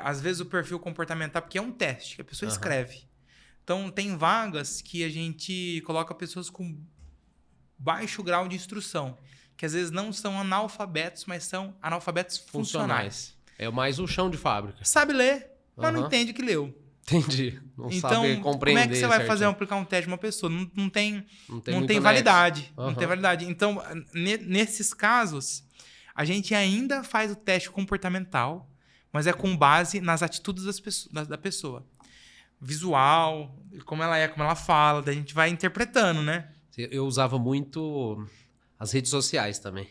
às vezes o perfil comportamental, porque é um teste que a pessoa escreve. Então, tem vagas que a gente coloca pessoas com baixo grau de instrução, que às vezes não são analfabetos, mas são analfabetos funcionais. É mais o chão de fábrica. Sabe ler, mas não entende que leu. Entendi. Não então, sabe compreender. Como é que você vai certinho. aplicar um teste de uma pessoa? Não tem muito validade. Não tem validade. Então, nesses casos... A gente ainda faz o teste comportamental, mas é com base nas atitudes da pessoa. Visual, como ela é, como ela fala, daí a gente vai interpretando, né? Eu usava muito as redes sociais também.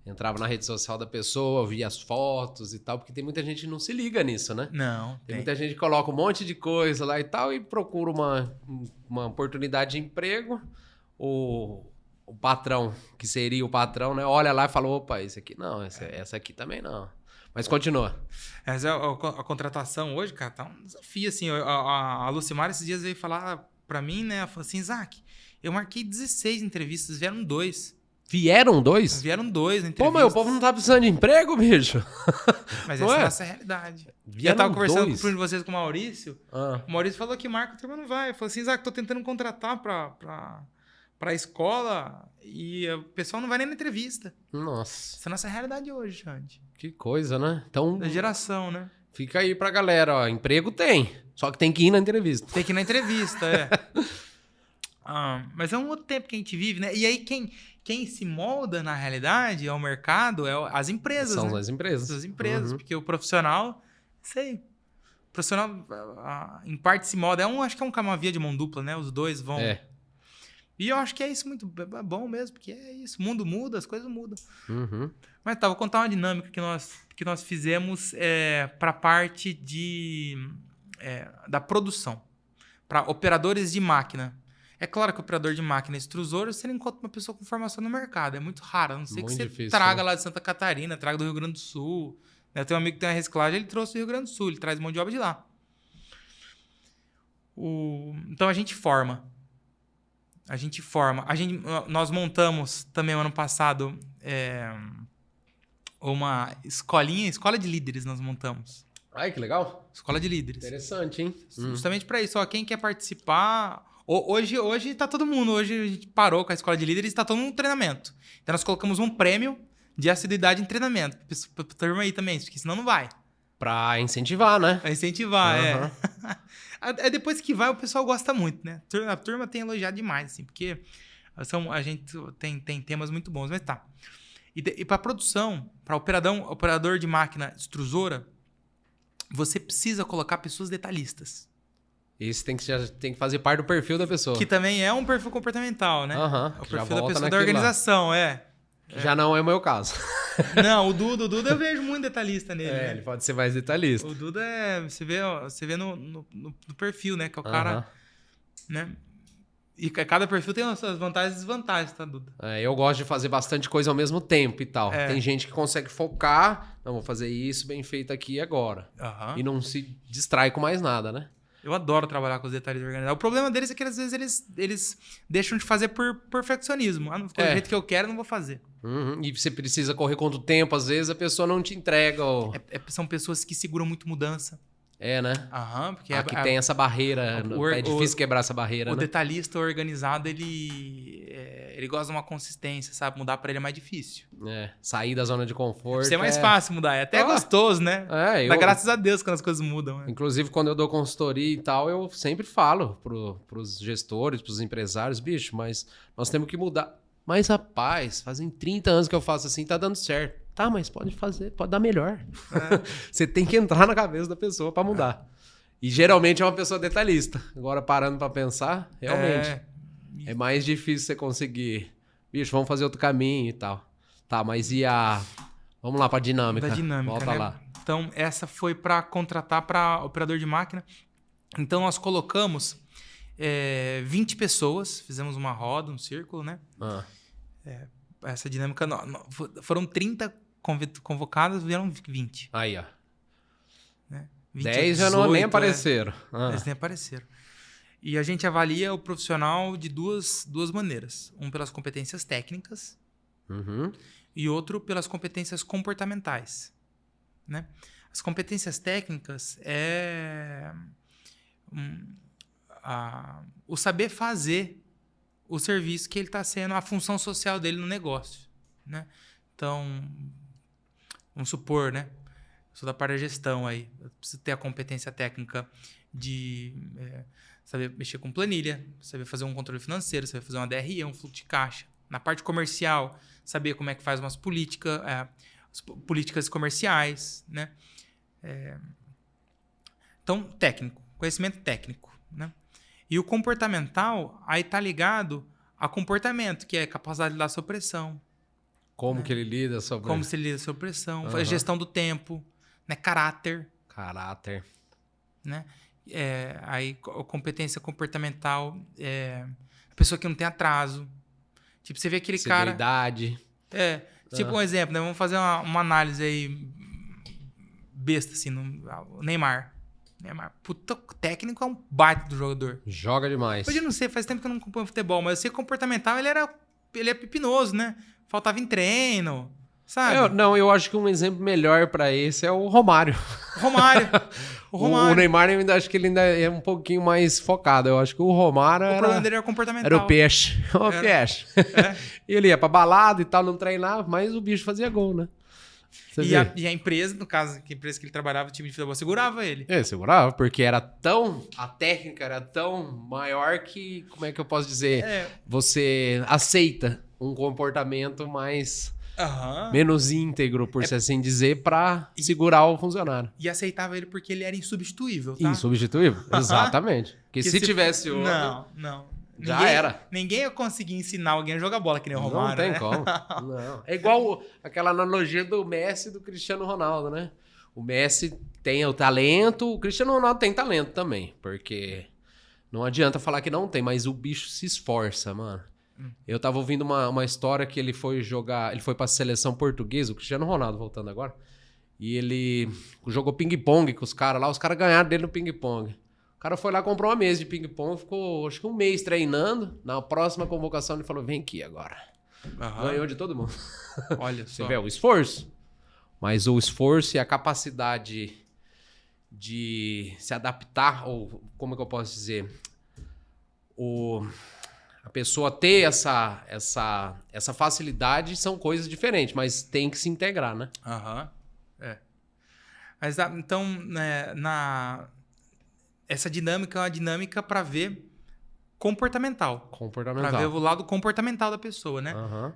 Entrava na rede social da pessoa, via as fotos e tal, porque tem muita gente que não se liga nisso, né? Não. Tem muita gente que coloca um monte de coisa lá e tal e procura uma oportunidade de emprego. O patrão, que seria o patrão, né? Olha lá e fala, opa, esse aqui não, essa aqui também não. Mas continua. A contratação hoje, cara, tá um desafio, assim. A Lucimar esses dias veio falar pra mim, né? Ela falou assim, Isaac, eu marquei 16 entrevistas, vieram 2. Vieram 2? Vieram 2 entrevistas. Pô, mas o povo não tá precisando de emprego, bicho. Mas essa é a nossa realidade. Eu tava conversando com vocês com o Maurício. O Maurício falou que marca, o turma não vai. Eu falei assim, Isaac, tô tentando contratar pra a escola e o pessoal não vai nem na entrevista. Nossa. Essa é a nossa realidade hoje, Xande. Que coisa, né? Então, da geração, né? Fica aí pra galera, ó. Emprego tem, só que tem que ir na entrevista. Tem que ir na entrevista, mas é um outro tempo que a gente vive, né? E aí quem se molda na realidade ao mercado é as empresas, São né? as empresas. As empresas, porque o profissional, sei... O profissional, em parte, se molda. Acho que é uma via de mão dupla, né? Os dois vão... E eu acho que é isso muito bom mesmo, porque é isso. O mundo muda, as coisas mudam. Mas tá, vou contar uma dinâmica que nós fizemos para a parte da produção. Para operadores de máquina. É claro que operador de máquina extrusor, você não encontra uma pessoa com formação no mercado. É muito raro. A não ser que você traga lá de Santa Catarina, traga do Rio Grande do Sul. Eu tenho um amigo que tem uma reciclagem, ele trouxe do Rio Grande do Sul. Ele traz mão de obra de lá. Então a gente forma. Nós montamos também ano passado escola de líderes nós montamos. Ai, que legal. Escola de líderes. Interessante, hein? Justamente para isso, ó, quem quer participar... Hoje tá todo mundo, hoje a gente parou com a escola de líderes e tá todo mundo no treinamento. Então nós colocamos um prêmio de assiduidade em treinamento. Pra turma aí também, porque senão não vai. Pra incentivar, né? Pra incentivar, é. Depois que vai, o pessoal gosta muito, né? A turma tem elogiado demais, assim, porque a gente tem temas muito bons, mas tá. E pra produção, pra operador de máquina extrusora, você precisa colocar pessoas detalhistas. Isso tem que fazer parte do perfil da pessoa. Que também é um perfil comportamental, né? É o perfil da pessoa da organização, Já não é o meu caso. Não, o Duda eu vejo muito detalhista nele. Né? Ele pode ser mais detalhista. O Duda você vê no perfil, né? Que é o cara, né? E cada perfil tem as suas vantagens e desvantagens, tá, Duda? Eu gosto de fazer bastante coisa ao mesmo tempo e tal. Tem gente que consegue focar, não, vou fazer isso bem feito aqui e agora. E não se distrai com mais nada, né? Eu adoro trabalhar com os detalhes organizados. O problema deles é que às vezes eles deixam de fazer por perfeccionismo. Não ficou do jeito que eu quero, não vou fazer. E você precisa correr contra o tempo, às vezes a pessoa não te entrega. São pessoas que seguram muito mudança. Né? Porque aqui tem essa barreira. É difícil quebrar essa barreira, O né? detalhista organizado, ele gosta de uma consistência, sabe? Mudar pra ele é mais difícil. Sair da zona de conforto. Isso é mais fácil mudar. É até gostoso, né? Dá graças a Deus quando as coisas mudam. Né? Inclusive, quando eu dou consultoria e tal, eu sempre falo pros gestores, pros empresários, bicho, mas nós temos que mudar. Mas, rapaz, fazem 30 anos que eu faço assim, tá dando certo. Tá, mas pode fazer, pode dar melhor. Você tem que entrar na cabeça da pessoa pra mudar. E geralmente é uma pessoa detalhista. Agora, parando pra pensar, realmente é mais difícil você conseguir. Bicho, vamos fazer outro caminho e tal. Tá, mas e a... Vamos lá pra dinâmica. Da dinâmica, volta né? lá. Então, essa foi pra contratar pra operador de máquina. Então, nós colocamos 20 pessoas. Fizemos uma roda, um círculo, né? Essa dinâmica... Foram 30 convocadas, vieram 20. Aí, ó. Né? 10 já não nem apareceram. 10 nem apareceram. E a gente avalia o profissional de duas maneiras. Um pelas competências técnicas e outro pelas competências comportamentais. Né? As competências técnicas o saber fazer o serviço que ele está sendo, a função social dele no negócio. Né? Então, vamos supor, né? Eu sou da parte da gestão aí. Eu preciso ter a competência técnica de saber mexer com planilha, saber fazer um controle financeiro, saber fazer uma DRE, um fluxo de caixa. Na parte comercial, saber como é que faz umas políticas comerciais, né? Então, técnico, conhecimento técnico, né? E o comportamental, aí tá ligado a comportamento, que é capacidade de lidar sob pressão. Como que ele lida sobre... Como se ele lida sob pressão, gestão do tempo, né? Caráter. Né? Aí, a competência comportamental, a pessoa que não tem atraso. Tipo, você vê aquele Severidade. cara... Tipo um exemplo, né? Vamos fazer uma análise aí besta, assim, no Neymar. Puta, técnico é um baita do jogador. Joga demais. Hoje eu não sei, faz tempo que eu não acompanho futebol, mas eu sei que comportamental ele é pepinoso, né? Faltava em treino, sabe? Eu acho que um exemplo melhor pra esse é o Romário. O Neymar, eu ainda acho que ele ainda é um pouquinho mais focado. Eu acho que o Romário o problema dele era comportamental. Era o peixe. Peixe. E ele ia pra balada e tal, não treinava, mas o bicho fazia gol, né? E a empresa, no caso, a empresa que ele trabalhava, o time de futebol, segurava ele. Segurava, porque a técnica era tão maior que, como é que eu posso dizer? Você aceita um comportamento mais... menos íntegro, por assim dizer, pra segurar o funcionário. E aceitava ele porque ele era insubstituível, tá? Insubstituível, exatamente. Porque se tivesse outro... Não. Era. Ninguém ia conseguir ensinar alguém a jogar bola que nem o Romário, Não tem né? como. Não. É igual aquela analogia do Messi e do Cristiano Ronaldo, né? O Messi tem o talento, o Cristiano Ronaldo tem talento também, porque não adianta falar que não tem, mas o bicho se esforça, mano. Eu tava ouvindo uma história que ele foi pra seleção portuguesa, o Cristiano Ronaldo voltando agora, e ele jogou ping-pong com os caras lá, os caras ganharam dele no ping-pong. O cara foi lá, comprou uma mesa de ping-pong, ficou acho que um mês treinando. Na próxima convocação ele falou, vem aqui agora. Ganhou de todo mundo. Olha só. Você vê o esforço? Mas o esforço e a capacidade de se adaptar, ou como é que eu posso dizer? A pessoa ter essa facilidade são coisas diferentes, mas tem que se integrar, né? Aham. Mas, então, né, essa dinâmica é uma dinâmica para ver comportamental. Comportamental. Para ver o lado comportamental da pessoa, né? Aham.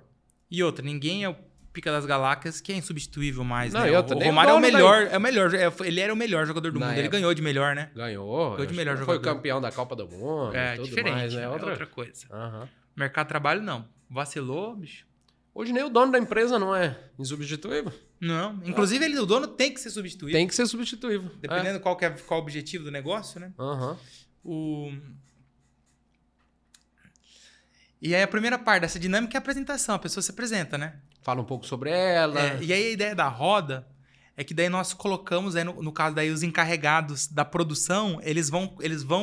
E outra, ninguém é o pica das galáxias que é insubstituível mais, Não, né? e outra, O nem o Romário é o dono melhor, ele era o melhor jogador do Na mundo. Ele época. ganhou de melhor, né? Ganhou. Foi de melhor Foi jogador. campeão da Copa do Mundo. É tudo diferente, mais, né? é outra coisa. Aham. Mercado de trabalho, não. Vacilou, bicho. Hoje nem o dono da empresa não é insubstituível. Não. Inclusive, o dono tem que ser substituído. Tem que ser substituível. Dependendo qual o objetivo do negócio, né? Aham. E aí a primeira parte dessa dinâmica é a apresentação. A pessoa se apresenta, né? Fala um pouco sobre ela. E aí a ideia da roda é que daí nós colocamos, aí no caso daí os encarregados da produção, eles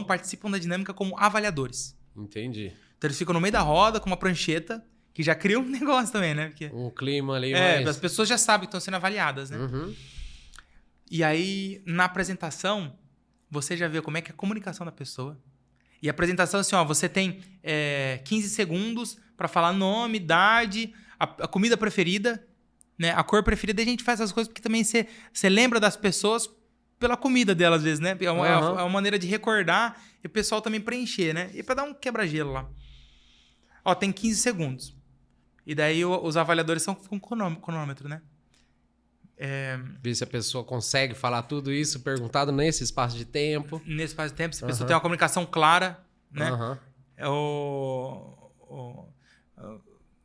participam da dinâmica como avaliadores. Entendi. Então eles ficam no meio da roda com uma prancheta, que já cria um negócio também, né? Porque, Um clima ali as pessoas já sabem que estão sendo avaliadas, né? Uhum. E aí, na apresentação, você já vê como é que é a comunicação da pessoa. E a apresentação, assim, ó, você tem 15 segundos para falar nome, idade, a comida preferida, né? A cor preferida. E a gente faz essas coisas porque também você lembra das pessoas pela comida delas, às vezes, né? É uma maneira de recordar e o pessoal também preencher, né? E para dar um quebra-gelo lá. Ó, tem 15 segundos. E daí os avaliadores são com cronômetro, né? Ver se a pessoa consegue falar tudo isso perguntado nesse espaço de tempo. Nesse espaço de tempo, se a pessoa tem uma comunicação clara, né? Aham. É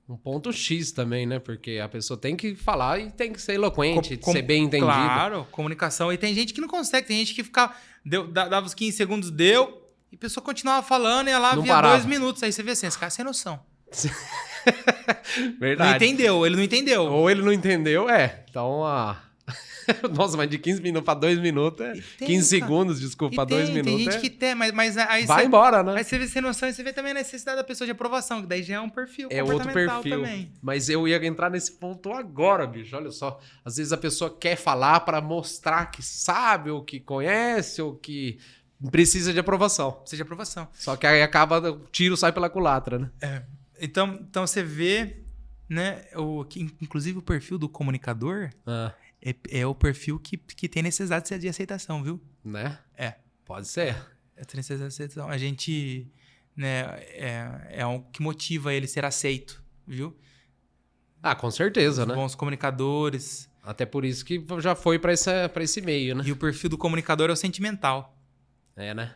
Um ponto X também, né? Porque a pessoa tem que falar e tem que ser eloquente, Com- ser bem entendido. Claro, comunicação. E tem gente que não consegue, tem gente que fica. Dava os 15 segundos, deu, e a pessoa continuava falando e ela Não via parava. 2 minutos. Aí você vê assim, esse cara sem noção. Verdade. Não entendeu, ele não entendeu. Ou ele não entendeu, então Nossa, mas de 15 minutos para 2 minutos é. tem, 15 cara. segundos, desculpa, para 2 minutos. Tem gente que tem, mas aí Vai embora, né? Aí você vê sem noção e você vê também a necessidade da pessoa de aprovação, que daí já é um perfil É outro comportamental perfil. também. Mas eu ia entrar nesse ponto agora, bicho. Olha só. Às vezes a pessoa quer falar para mostrar que sabe, ou que conhece, ou que precisa de aprovação. Seja aprovação. Só que aí acaba, o tiro sai pela culatra, né? Então você vê, né, inclusive o perfil do comunicador é o perfil que tem necessidade de aceitação, viu? Né? Pode ser. Tem necessidade de aceitação. A gente, né, é o que motiva ele ser aceito, viu? Com certeza, Os né? bons comunicadores. Até por isso que já foi para esse meio, né? E o perfil do comunicador é o sentimental. Né?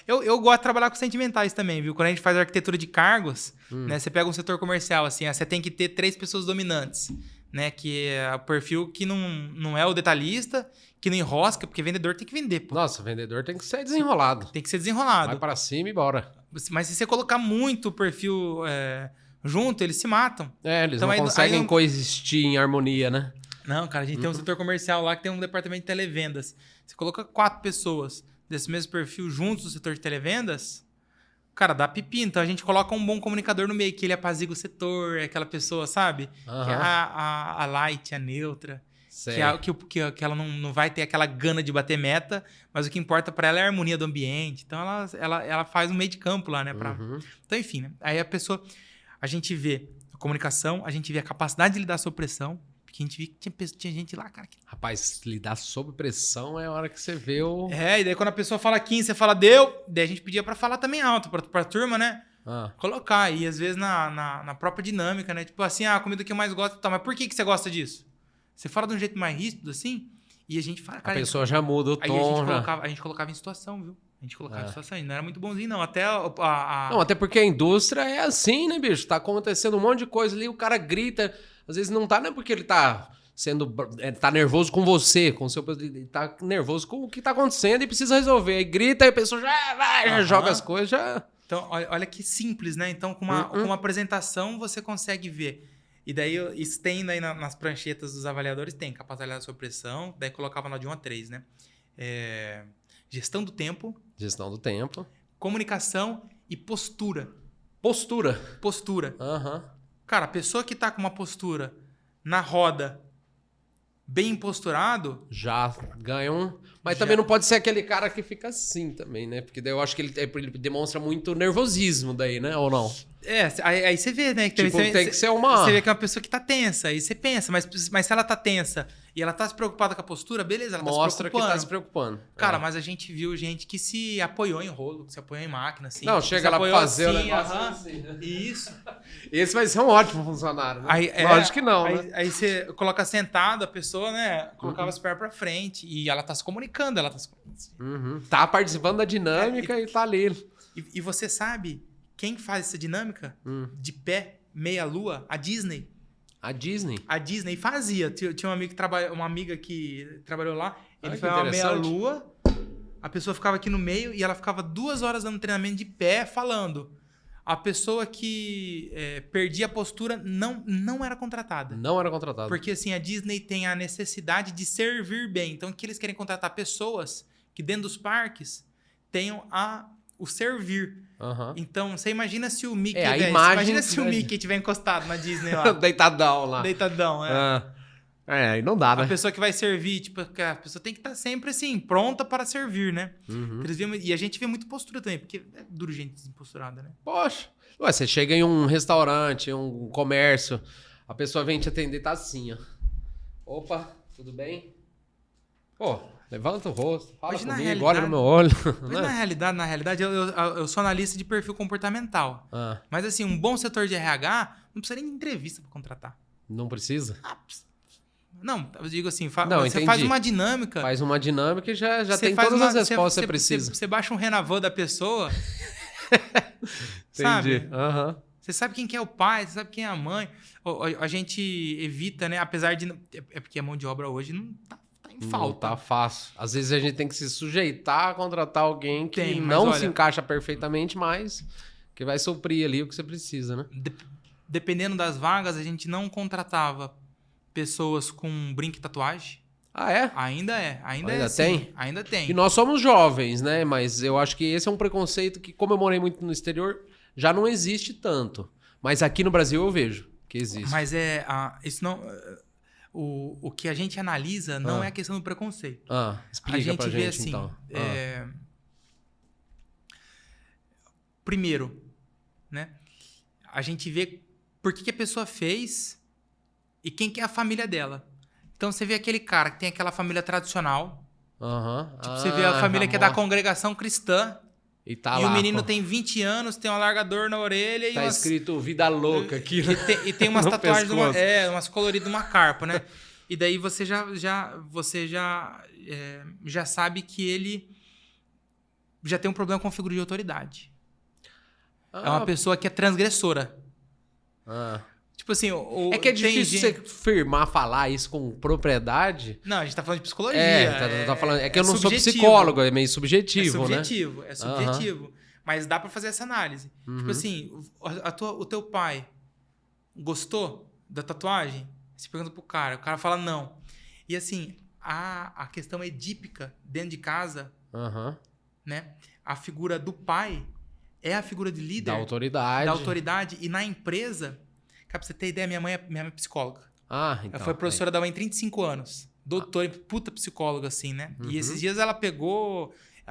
Eu gosto de trabalhar com sentimentais também, viu? Quando a gente faz arquitetura de cargos, né? Você pega um setor comercial, assim, você tem que ter 3 pessoas dominantes, né? Que é o perfil que não é o detalhista, que não enrosca, porque vendedor tem que vender, pô. Nossa, o vendedor tem que ser desenrolado. Tem que ser desenrolado. Vai para cima e bora. Mas se você colocar muito o perfil junto, eles se matam. Eles Então, não aí conseguem coexistir em harmonia, né? Não, cara, a gente tem um setor comercial lá que tem um departamento de televendas. Você coloca 4 pessoas desse mesmo perfil juntos no setor de televendas, cara, dá pepino. Então a gente coloca um bom comunicador no meio, que ele apazigua o setor, é aquela pessoa, sabe? Que é a light, a neutra. Que ela não vai ter aquela gana de bater meta, mas o que importa pra ela é a harmonia do ambiente. Então ela faz um meio de campo lá, né? Então, enfim, né? Aí a pessoa... A gente vê a comunicação, a gente vê a capacidade de lidar sob pressão, porque a gente vê que tinha gente lá, cara. Rapaz, lidar sob pressão é a hora que você vê o... E daí quando a pessoa fala 15, você fala deu, daí a gente pedia pra falar também alto, pra turma, né? Colocar. E às vezes na própria dinâmica, né? Tipo assim, a comida que eu mais gosto e tal. Mas por que você gosta disso? Você fala de um jeito mais ríspido, assim, e a gente fala... Cara, a pessoa já muda o tom. A gente colocava em situação, viu? A gente colocava em situação. Não era muito bonzinho, não. Até Não, até porque a indústria é assim, né, bicho? Tá acontecendo um monte de coisa ali, o cara grita. Às vezes não tá, não é porque ele tá tá nervoso com você, com o seu... Ele tá nervoso com o que tá acontecendo e precisa resolver. Aí grita e a pessoa já joga as coisas, já... Então, olha que simples, né? Então, com uma apresentação, você consegue ver. E daí, isso tem aí nas pranchetas dos avaliadores, tem capacidade sob pressão, daí colocava lá de 1 a 3, né? Gestão do tempo. Gestão do tempo. Comunicação e postura. Postura. Postura. Cara, a pessoa que tá com uma postura na roda bem posturado... Já ganha um... Mas Já. também não pode ser aquele cara que fica assim também, né? Porque daí eu acho que ele demonstra muito nervosismo daí, né? Ou não? Aí você vê, né? Que Tipo, também tem que ser uma... Você vê que é uma pessoa que tá tensa. Aí você pensa, mas se ela tá tensa e ela tá se preocupada com a postura, beleza, ela Mostra tá se preocupando. que tá se preocupando. Cara, mas a gente viu gente que se apoiou em rolo, que se apoiou em máquina, assim. Não, que chega se lá pra apoiou fazer o assim, negócio aham. assim, né? Isso. Esse vai ser um ótimo funcionário, né? Lógico que não, né? Aí você coloca sentado a pessoa, né? Colocava as pernas pra frente e ela tá se comunicando, Uhum. Tá participando da dinâmica e tá ali. E você sabe quem faz essa dinâmica de pé, meia lua? A Disney. A Disney. A Disney fazia. Tinha uma amiga que trabalhou lá. Ele que foi uma meia interessante. lua. A pessoa ficava aqui no meio e ela ficava 2 horas dando treinamento de pé, falando. A pessoa que perdia a postura não era contratada. Não era contratado. Porque assim, a Disney tem a necessidade de servir bem. Então, que eles querem contratar pessoas que dentro dos parques tenham o servir. Aham. Então, você imagina se o Mickey... a velho, imagem- imagina se o Mickey tiver encostado na Disney lá. Deitadão lá. Deitadão, Aí não dá, A né? pessoa que vai servir, tipo, a pessoa tem que estar sempre assim, pronta para servir, né? E a gente vê muito postura também, porque é duro gente desemposturada, né? Poxa. Ué, você chega em um restaurante, um comércio, a pessoa vem te atender, tá assim, ó. Opa, tudo bem? Pô, levanta o rosto, fala Hoje, na comigo, olha no realidade- meu olho. Mas na realidade, eu sou analista de perfil comportamental. Ah, Mas assim, um bom setor de RH não precisa nem de entrevista para contratar. não precisa? Não, eu digo assim, Não, você entendi. faz uma dinâmica. Faz uma dinâmica e já você tem faz todas uma- as respostas que você precisa. Você baixa um Renavan da pessoa, Entendi. sabe? Aham. Você sabe quem que é o pai, você sabe quem é a mãe. A gente evita, né? Apesar de... É porque a mão de obra hoje não tá em Não falta. tá fácil. Às vezes a gente tem que se sujeitar a contratar alguém que Tem, mas não olha- se encaixa perfeitamente, mas que vai suprir ali o que você precisa, né? Dependendo das vagas, a gente não contratava pessoas com brinco e tatuagem. Ah, é? Ainda é Ainda assim. tem? Ainda tem. E nós somos jovens, né? Mas eu acho que esse é um preconceito que, como eu morei muito no exterior, já não existe tanto. Mas aqui no Brasil eu vejo que existe. Mas isso não... O que a gente analisa não é a questão do preconceito. Explica pra vê gente, assim, então. Primeiro, né? A gente vê por que a pessoa fez e quem que é a família dela. Então você vê aquele cara que tem aquela família tradicional. Tipo, você vê a família que é da congregação cristã. E tá e lá, o menino pô. tem 20 anos, tem um alargador na orelha e Tá escrito vida louca aqui. e tem umas no tatuagens, pescoço. umas coloridas de uma carpa, né? E daí você já sabe que ele já tem um problema com a figura de autoridade. É uma pessoa que é transgressora. Tipo assim, É que é tem difícil gente- você firmar, falar isso com propriedade. Não, a gente tá falando de psicologia. Tá falando. É que eu não sou subjetivo. psicólogo, é meio subjetivo, né? É subjetivo. Mas dá pra fazer essa análise. Tipo assim, o teu pai gostou da tatuagem? Você pergunta pro cara, o cara fala não. E assim, a questão edípica dentro de casa, né? A figura do pai é a figura de líder. Da autoridade. Da autoridade. E na empresa, cara, pra você ter ideia, minha mãe é psicóloga. Então. Ela foi professora da UEM 35 anos. Doutora, puta psicóloga, assim, né? E esses dias ela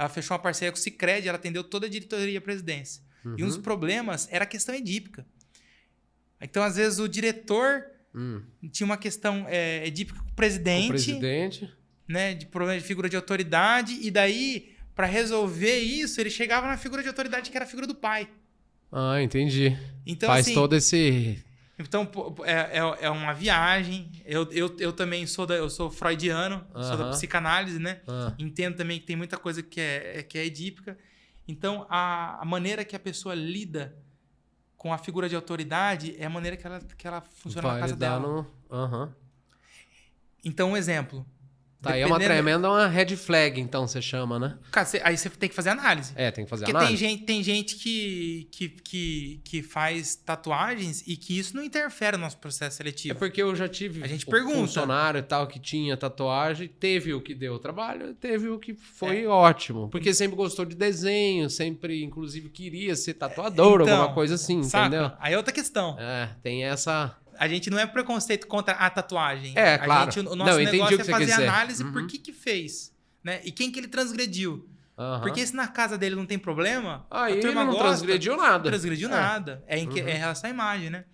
fechou uma parceria com o Sicredi, ela atendeu toda a diretoria e a presidência. E um dos problemas era a questão edípica. Então, às vezes, o diretor tinha uma questão edípica com o presidente. Né? De problema de figura de autoridade. E daí, para resolver isso, ele chegava na figura de autoridade que era a figura do pai. Entendi. Então, Faz assim, todo esse... Então, é uma viagem. Eu também sou freudiano, sou da psicanálise, né? Entendo também que tem muita coisa que é edípica. Então, a maneira que a pessoa lida com a figura de autoridade é a maneira que ela funciona na casa dela. Então, um exemplo. Tá, aí é uma tremenda uma red flag, então, você chama, né? Cara, aí você tem que fazer análise. Tem que fazer Porque análise. tem gente que faz tatuagens e que isso não interfere no nosso processo seletivo. É porque eu já tive A gente pergunta. funcionário e tal que tinha tatuagem, teve o que deu trabalho, teve o que foi ótimo. Porque sempre gostou de desenho, sempre, inclusive, queria ser tatuador, Então, alguma coisa assim, saca? entendeu? Aí é outra questão. Tem essa... A gente não é preconceito contra a tatuagem. Claro. O nosso negócio é fazer análise Uhum. por que fez, né? E quem que ele transgrediu. Uhum. Porque se na casa dele não tem problema, a Aí ele turma não gosta, transgrediu nada. Não transgrediu nada. É em relação à imagem, né?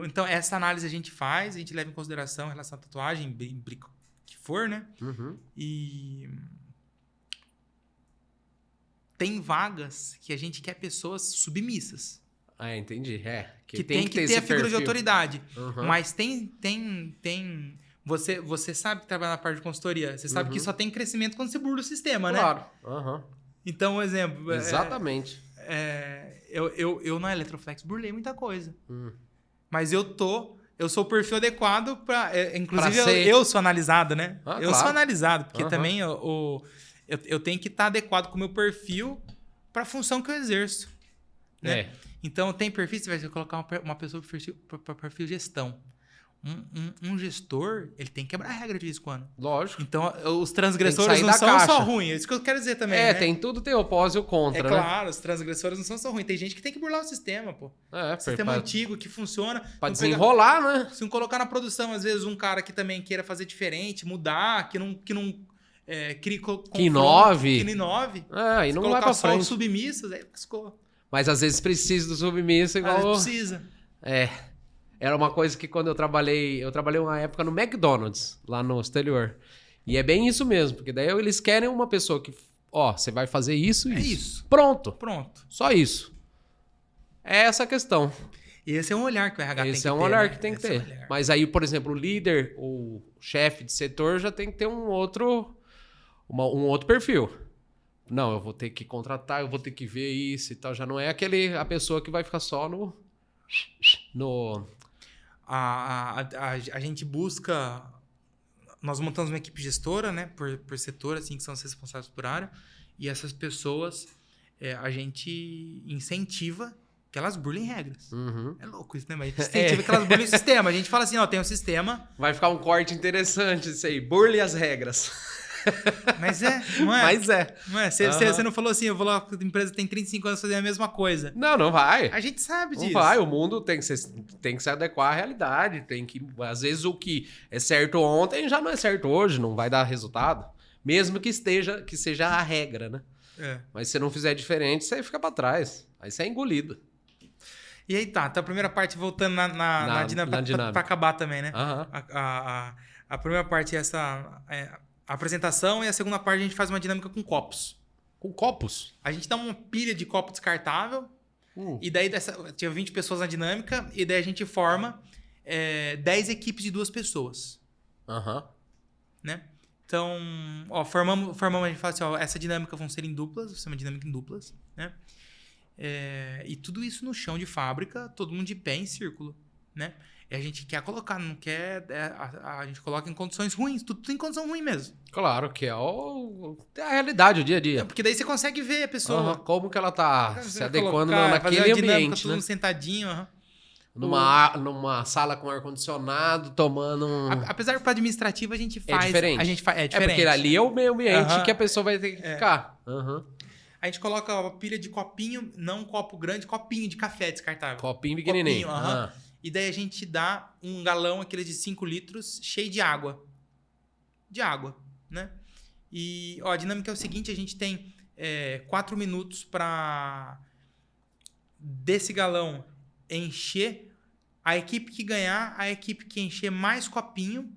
Então, essa análise a gente faz, a gente leva em consideração em relação à tatuagem, que for, né? Uhum. E tem vagas que a gente quer pessoas submissas. Entendi. Que tem que ter a figura de autoridade. Uhum. Mas Você sabe que trabalha na parte de consultoria. Você sabe que só tem crescimento quando você burla o sistema, claro. né? Uhum. Então, um exemplo. Exatamente. Eu na Eletroflex burlei muita coisa. Mas eu sou o perfil adequado para. Inclusive, eu sou analisado, né? Eu sou analisado, porque também eu tenho que estar adequado com o meu perfil para a função que eu exerço. Né? Então, tem perfil, você vai colocar uma pessoa para perfil gestão. Um gestor, ele tem que quebrar a regra de vez em quando. Lógico. Então, os transgressores não são só ruins. É isso que eu quero dizer também, né? Tem tudo, tem o pós e o contra, né? Claro, os transgressores não são só ruins. Tem gente que tem que burlar o sistema, pô. Sistema antigo que funciona. Pra desenrolar, né? Se não colocar na produção, às vezes, um cara que também queira fazer diferente, mudar, que não crie confronto, que inove. E não vai pra frente. Só os submissos, aí lascou. Mas às vezes precisa do submisso igual... Às vezes precisa. Era uma coisa que quando eu trabalhei uma época no McDonald's, lá no exterior. E é bem isso mesmo, porque daí eles querem uma pessoa que, você vai fazer isso e isso. Pronto. Só isso. É essa a questão. E esse é um olhar que o RH tem que ter. Esse é um olhar que tem que ter. Mas aí, por exemplo, o líder, o chefe de setor já tem que ter um outro perfil. Não, eu vou ter que contratar, eu vou ter que ver isso e tal. Já não é a pessoa que vai ficar só no... A gente busca... Nós montamos uma equipe gestora, né? Por setor, assim, que são os responsáveis por área. E essas pessoas, a gente incentiva que elas burlem regras. É louco isso, né? Mas a gente incentiva que elas burlem o sistema. A gente fala assim, tem um sistema... Vai ficar um corte interessante isso aí. Burle as regras. Mas não é? Mas é. Não é? Você não falou assim, eu vou lá, a empresa tem 35 anos fazer a mesma coisa. Não vai. A gente sabe disso. Não vai, o mundo tem que se adequar à realidade. Às vezes o que é certo ontem já não é certo hoje, não vai dar resultado. Mesmo que seja a regra, né? Mas se você não fizer diferente, você fica pra trás. Aí você é engolido. E aí então a primeira parte, voltando na dinâmica, pra acabar também, né? A primeira parte é essa... a apresentação, e a segunda parte a gente faz uma dinâmica com copos. Com copos? A gente dá uma pilha de copo descartável, e daí tinha 20 pessoas na dinâmica, e daí a gente forma 10 equipes de 2 pessoas. Né? Então, formamos, a gente fala assim, essa dinâmica vão ser em duplas, vai ser uma dinâmica em duplas, né? E tudo isso no chão de fábrica, todo mundo de pé em círculo, né? E a gente quer colocar, não quer... a gente coloca em condições ruins. Tudo em condição ruim mesmo. Claro, que é a realidade, o dia a dia. Porque daí você consegue ver a pessoa. Como que ela tá se adequando naquele ambiente, todo mundo sentadinho. Numa sala com ar-condicionado, tomando Apesar que para administrativa a gente faz... É diferente. É diferente. Porque ali é o meio ambiente que a pessoa vai ter que ficar. A gente coloca uma pilha de copinho, não um copo grande, copinho de café descartável. Copinho pequenininho. E daí a gente dá um galão, aquele de 5 litros, cheio de água. Né? E a dinâmica é o seguinte, a gente tem 4 minutos para desse galão encher. A equipe que ganhar, a equipe que encher mais copinho.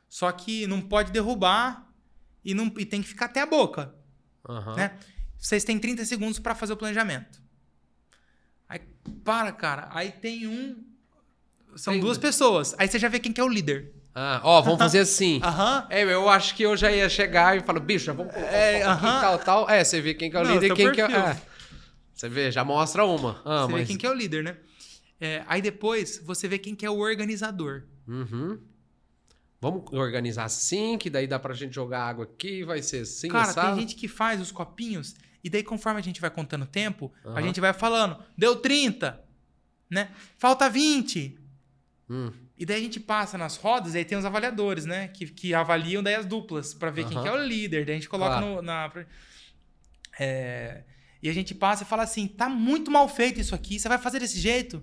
Só que não pode derrubar e tem que ficar até a boca. Né? Vocês têm 30 segundos para fazer o planejamento. Aí, cara. Aí tem São 2 pessoas. Aí você já vê quem que é o líder. Vamos fazer assim. Eu acho que eu já ia chegar e falar, bicho, já vamos colocar tal. Você vê quem que é o líder e quem que é... Você vê, já mostra uma. Você vê quem que é o líder, né? Aí depois, você vê quem que é o organizador. Vamos organizar assim, que daí dá pra gente jogar água aqui, vai ser assim, cara, sabe? Tem gente que faz os copinhos... E daí, conforme a gente vai contando o tempo, a gente vai falando, deu 30, né? Falta 20. E daí a gente passa nas rodas, e aí tem os avaliadores, né? Que avaliam daí as duplas, para ver quem que é o líder. Daí a gente coloca e a gente passa e fala assim, tá muito mal feito isso aqui, você vai fazer desse jeito?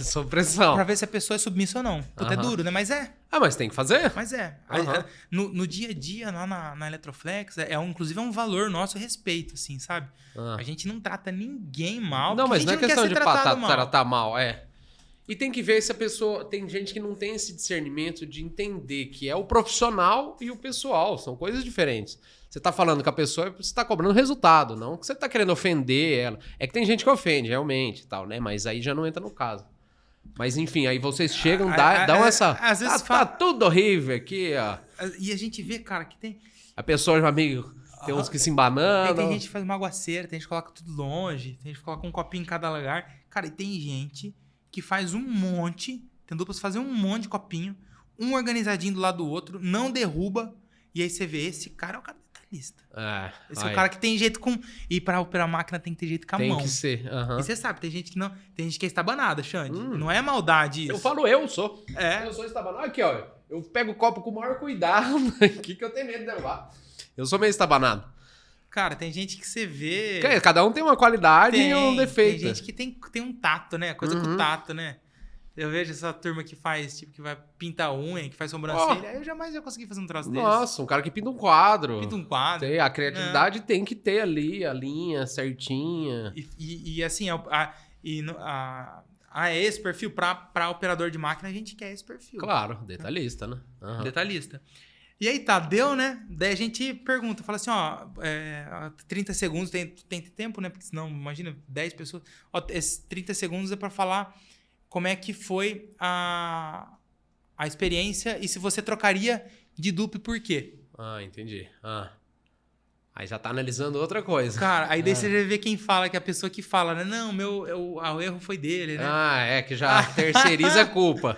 sob pressão. Pra ver se a pessoa é submissa ou não. Puta, é duro, né? Mas é. Ah, mas tem que fazer. Mas é. Uhum. No dia a dia, lá na Eletroflex, inclusive é um valor nosso respeito, assim, sabe? Ah. A gente não trata ninguém mal. Não, mas não é questão de tratar mal, é. E tem que ver se a pessoa... Tem gente que não tem esse discernimento de entender que é o profissional e o pessoal. São coisas diferentes. Você tá falando que a pessoa... Você tá cobrando resultado, não que você tá querendo ofender ela. É que tem gente que ofende, realmente, e tal, né? Mas aí já não entra no caso. Mas enfim, aí vocês chegam, dão essa... Às vezes tá tudo horrível aqui, ó. E a gente vê, cara, que tem... A pessoa, meu amigo, tem uns que se embanando. Tem gente que faz uma aguaceira, tem gente que coloca tudo longe, tem gente que coloca um copinho em cada lugar. Cara, e tem gente que faz um monte, tem duplas que fazem um monte de copinho, um organizadinho do lado do outro, não derruba, e aí você vê, esse cara é o cara detalhista. Esse é o cara que tem jeito com... E pra operar a máquina tem que ter jeito com a mão. Tem que ser, E você sabe, tem gente que não... Tem gente que é estabanada, Xande. Não é maldade isso. Eu sou. É. Eu sou estabanado. Aqui, ó. Eu pego o copo com o maior cuidado aqui que eu tenho medo de derrubar. Eu sou meio estabanado. Cara, tem gente que você vê... Cada um tem uma qualidade e um defeito. Tem gente que tem um tato, né? Coisa com tato, né? Eu vejo essa turma que faz, tipo, que vai pintar unha, que faz sobrancelha. Eu jamais ia conseguir fazer um troço desse. Nossa, um cara que pinta um quadro. Pinta um quadro. A criatividade tem que ter ali, a linha certinha. E assim, esse perfil, pra operador de máquina, a gente quer esse perfil. Claro, detalhista, né? Detalhista. E aí tá, deu, né? Daí a gente pergunta, fala assim, 30 segundos, tem tempo, né? Porque senão, imagina, 10 pessoas. Esses 30 segundos é pra falar como é que foi a experiência e se você trocaria de dupla e por quê. Entendi. Aí já tá analisando outra coisa. Cara, aí daí você já vê quem fala, que é a pessoa que fala, né? Não, o erro foi dele, né? Que já terceiriza a culpa.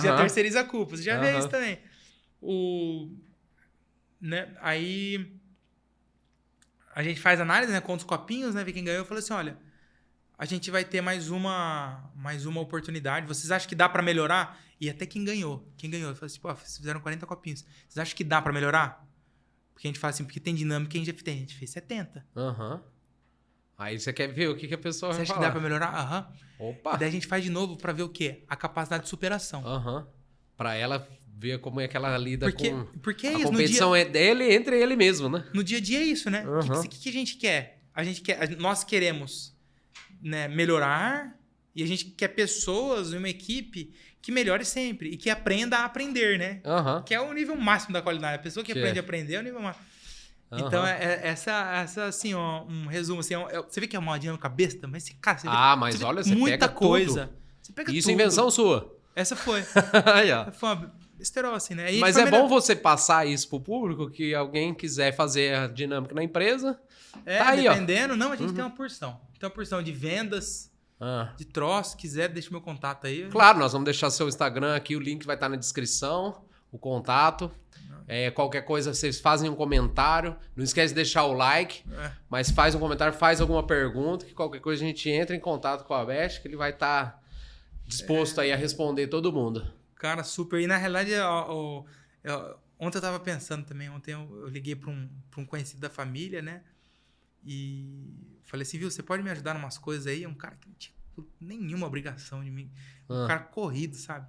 Já terceiriza a culpa. Você já vê isso também. Né? Aí a gente faz análise, né? Conta os copinhos, né? Vê quem ganhou. Eu falei assim, olha, a gente vai ter mais uma oportunidade. Vocês acham que dá pra melhorar? E até quem ganhou. Eu falei assim, vocês fizeram 40 copinhos. Vocês acham que dá pra melhorar? Porque a gente fala assim, porque tem dinâmica e a gente fez 70. Aí você quer ver o que a pessoa vai falar. Você acha que dá pra melhorar? Opa! E daí a gente faz de novo pra ver o quê? A capacidade de superação. Pra ela ver como é que ela lida porque é a isso, competição é dele entre ele mesmo, né? No dia a dia é isso, né? O que a gente quer? Nós queremos, né, melhorar e a gente quer pessoas, uma equipe que melhore sempre e que aprenda a aprender, né? Que é o nível máximo da qualidade. A pessoa que aprende a aprender é o nível máximo. Então, essa assim, um resumo. Assim, você vê que é uma dinâmica besta, mas, cara, você vê, mas olha, você muita pega coisa. tudo. Você pega Isso tudo. Invenção sua. Essa foi. Aí, ó. Foi uma besterol, assim, né? Mas é bom você passar isso pro público, que alguém quiser fazer a dinâmica na empresa. Tá aí, dependendo. Não, a gente tem uma porção. Tem uma porção de vendas, de troço. Quiser, deixa o meu contato aí. Claro, nós vamos deixar seu Instagram aqui, o link vai estar na descrição, o contato. Qualquer coisa, vocês fazem um comentário. Não esquece de deixar o like, mas faz um comentário, faz alguma pergunta, que qualquer coisa a gente entra em contato com a Beth, que ele vai estar disposto aí a responder todo mundo. Cara, super. E na realidade, ontem eu tava pensando também, ontem eu liguei para um conhecido da família, né? E falei assim, viu, você pode me ajudar em umas coisas aí? É um cara que não tinha nenhuma obrigação de mim. Um cara corrido, sabe?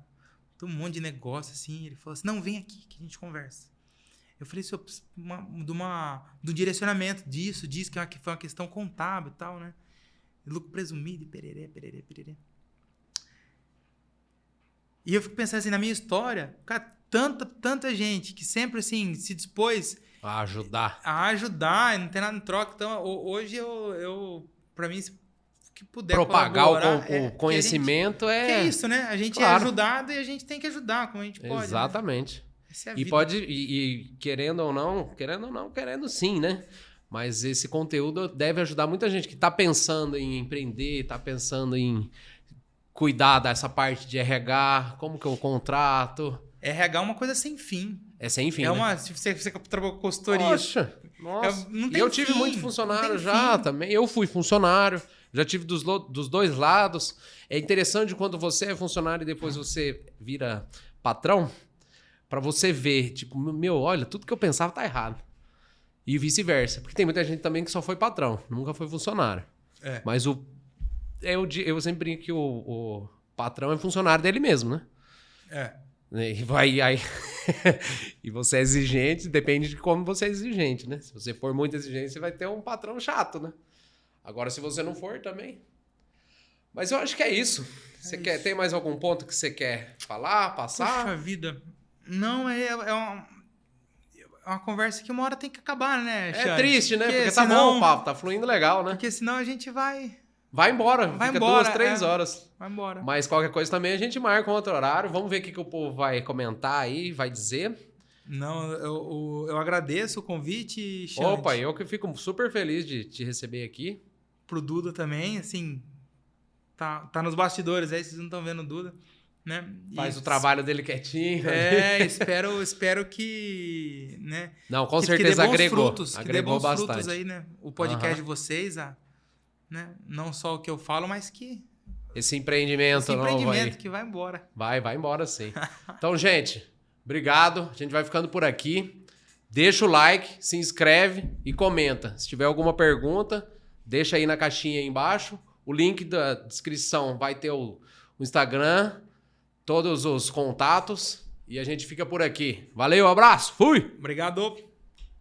Tem um monte de negócio, assim. Ele falou assim, não, vem aqui que a gente conversa. Eu falei, senhor, do direcionamento disso, que foi uma questão contábil e tal, né? Lucro presumido e pererê. E eu fico pensando assim, na minha história, cara, tanta gente que sempre, assim, se dispôs... A ajudar, não tem nada em troca. Então, hoje eu pra mim, se que puder propagar o conhecimento que é isso, né? A gente é ajudado e a gente tem que ajudar como a gente pode. Exatamente. Né? Essa é a vida. E querendo ou não, querendo sim, né? Mas esse conteúdo deve ajudar muita gente que tá pensando em empreender, tá pensando em cuidar dessa parte de RH, como que eu contrato. RH é uma coisa sem fim. É sem fim, né? Você trabalhou com consultoria. Nossa. E eu tive muito funcionário já também. Eu fui funcionário. Já tive dos dois lados. É interessante quando você é funcionário e depois você vira patrão, para você ver, tipo, olha, tudo que eu pensava tá errado. E vice-versa. Porque tem muita gente também que só foi patrão, nunca foi funcionário. Mas eu sempre brinco que o patrão é funcionário dele mesmo, né? Aí, e você é exigente, depende de como você é exigente, né? Se você for muito exigente, você vai ter um patrão chato, né? Agora, se você não for, também. Mas eu acho que é isso. Tem mais algum ponto que você quer falar, passar? Poxa vida. Não, é uma conversa que uma hora tem que acabar, né, É Xande? triste, né? Porque tá bom o papo, tá fluindo legal, né? Porque senão a gente vai embora, fica embora, 2-3 horas. Vai embora. Mas qualquer coisa também a gente marca um outro horário. Vamos ver o que o povo vai comentar aí, vai dizer. Não, eu agradeço o convite, Xande. Opa, eu que fico super feliz de te receber aqui. Pro Duda também, assim, tá nos bastidores aí, vocês não estão vendo o Duda, né? Faz o trabalho dele quietinho. Espero que, né? Não, com certeza agregou. Que dê bons bastante. frutos aí, né? O podcast de vocês, né? Não só o que eu falo, mas que... Esse empreendimento aí. Que vai embora. Vai embora sim. Então, gente, obrigado. A gente vai ficando por aqui. Deixa o like, se inscreve e comenta. Se tiver alguma pergunta, deixa aí na caixinha aí embaixo. O link da descrição vai ter o Instagram, todos os contatos. E a gente fica por aqui. Valeu, abraço, fui! Obrigado!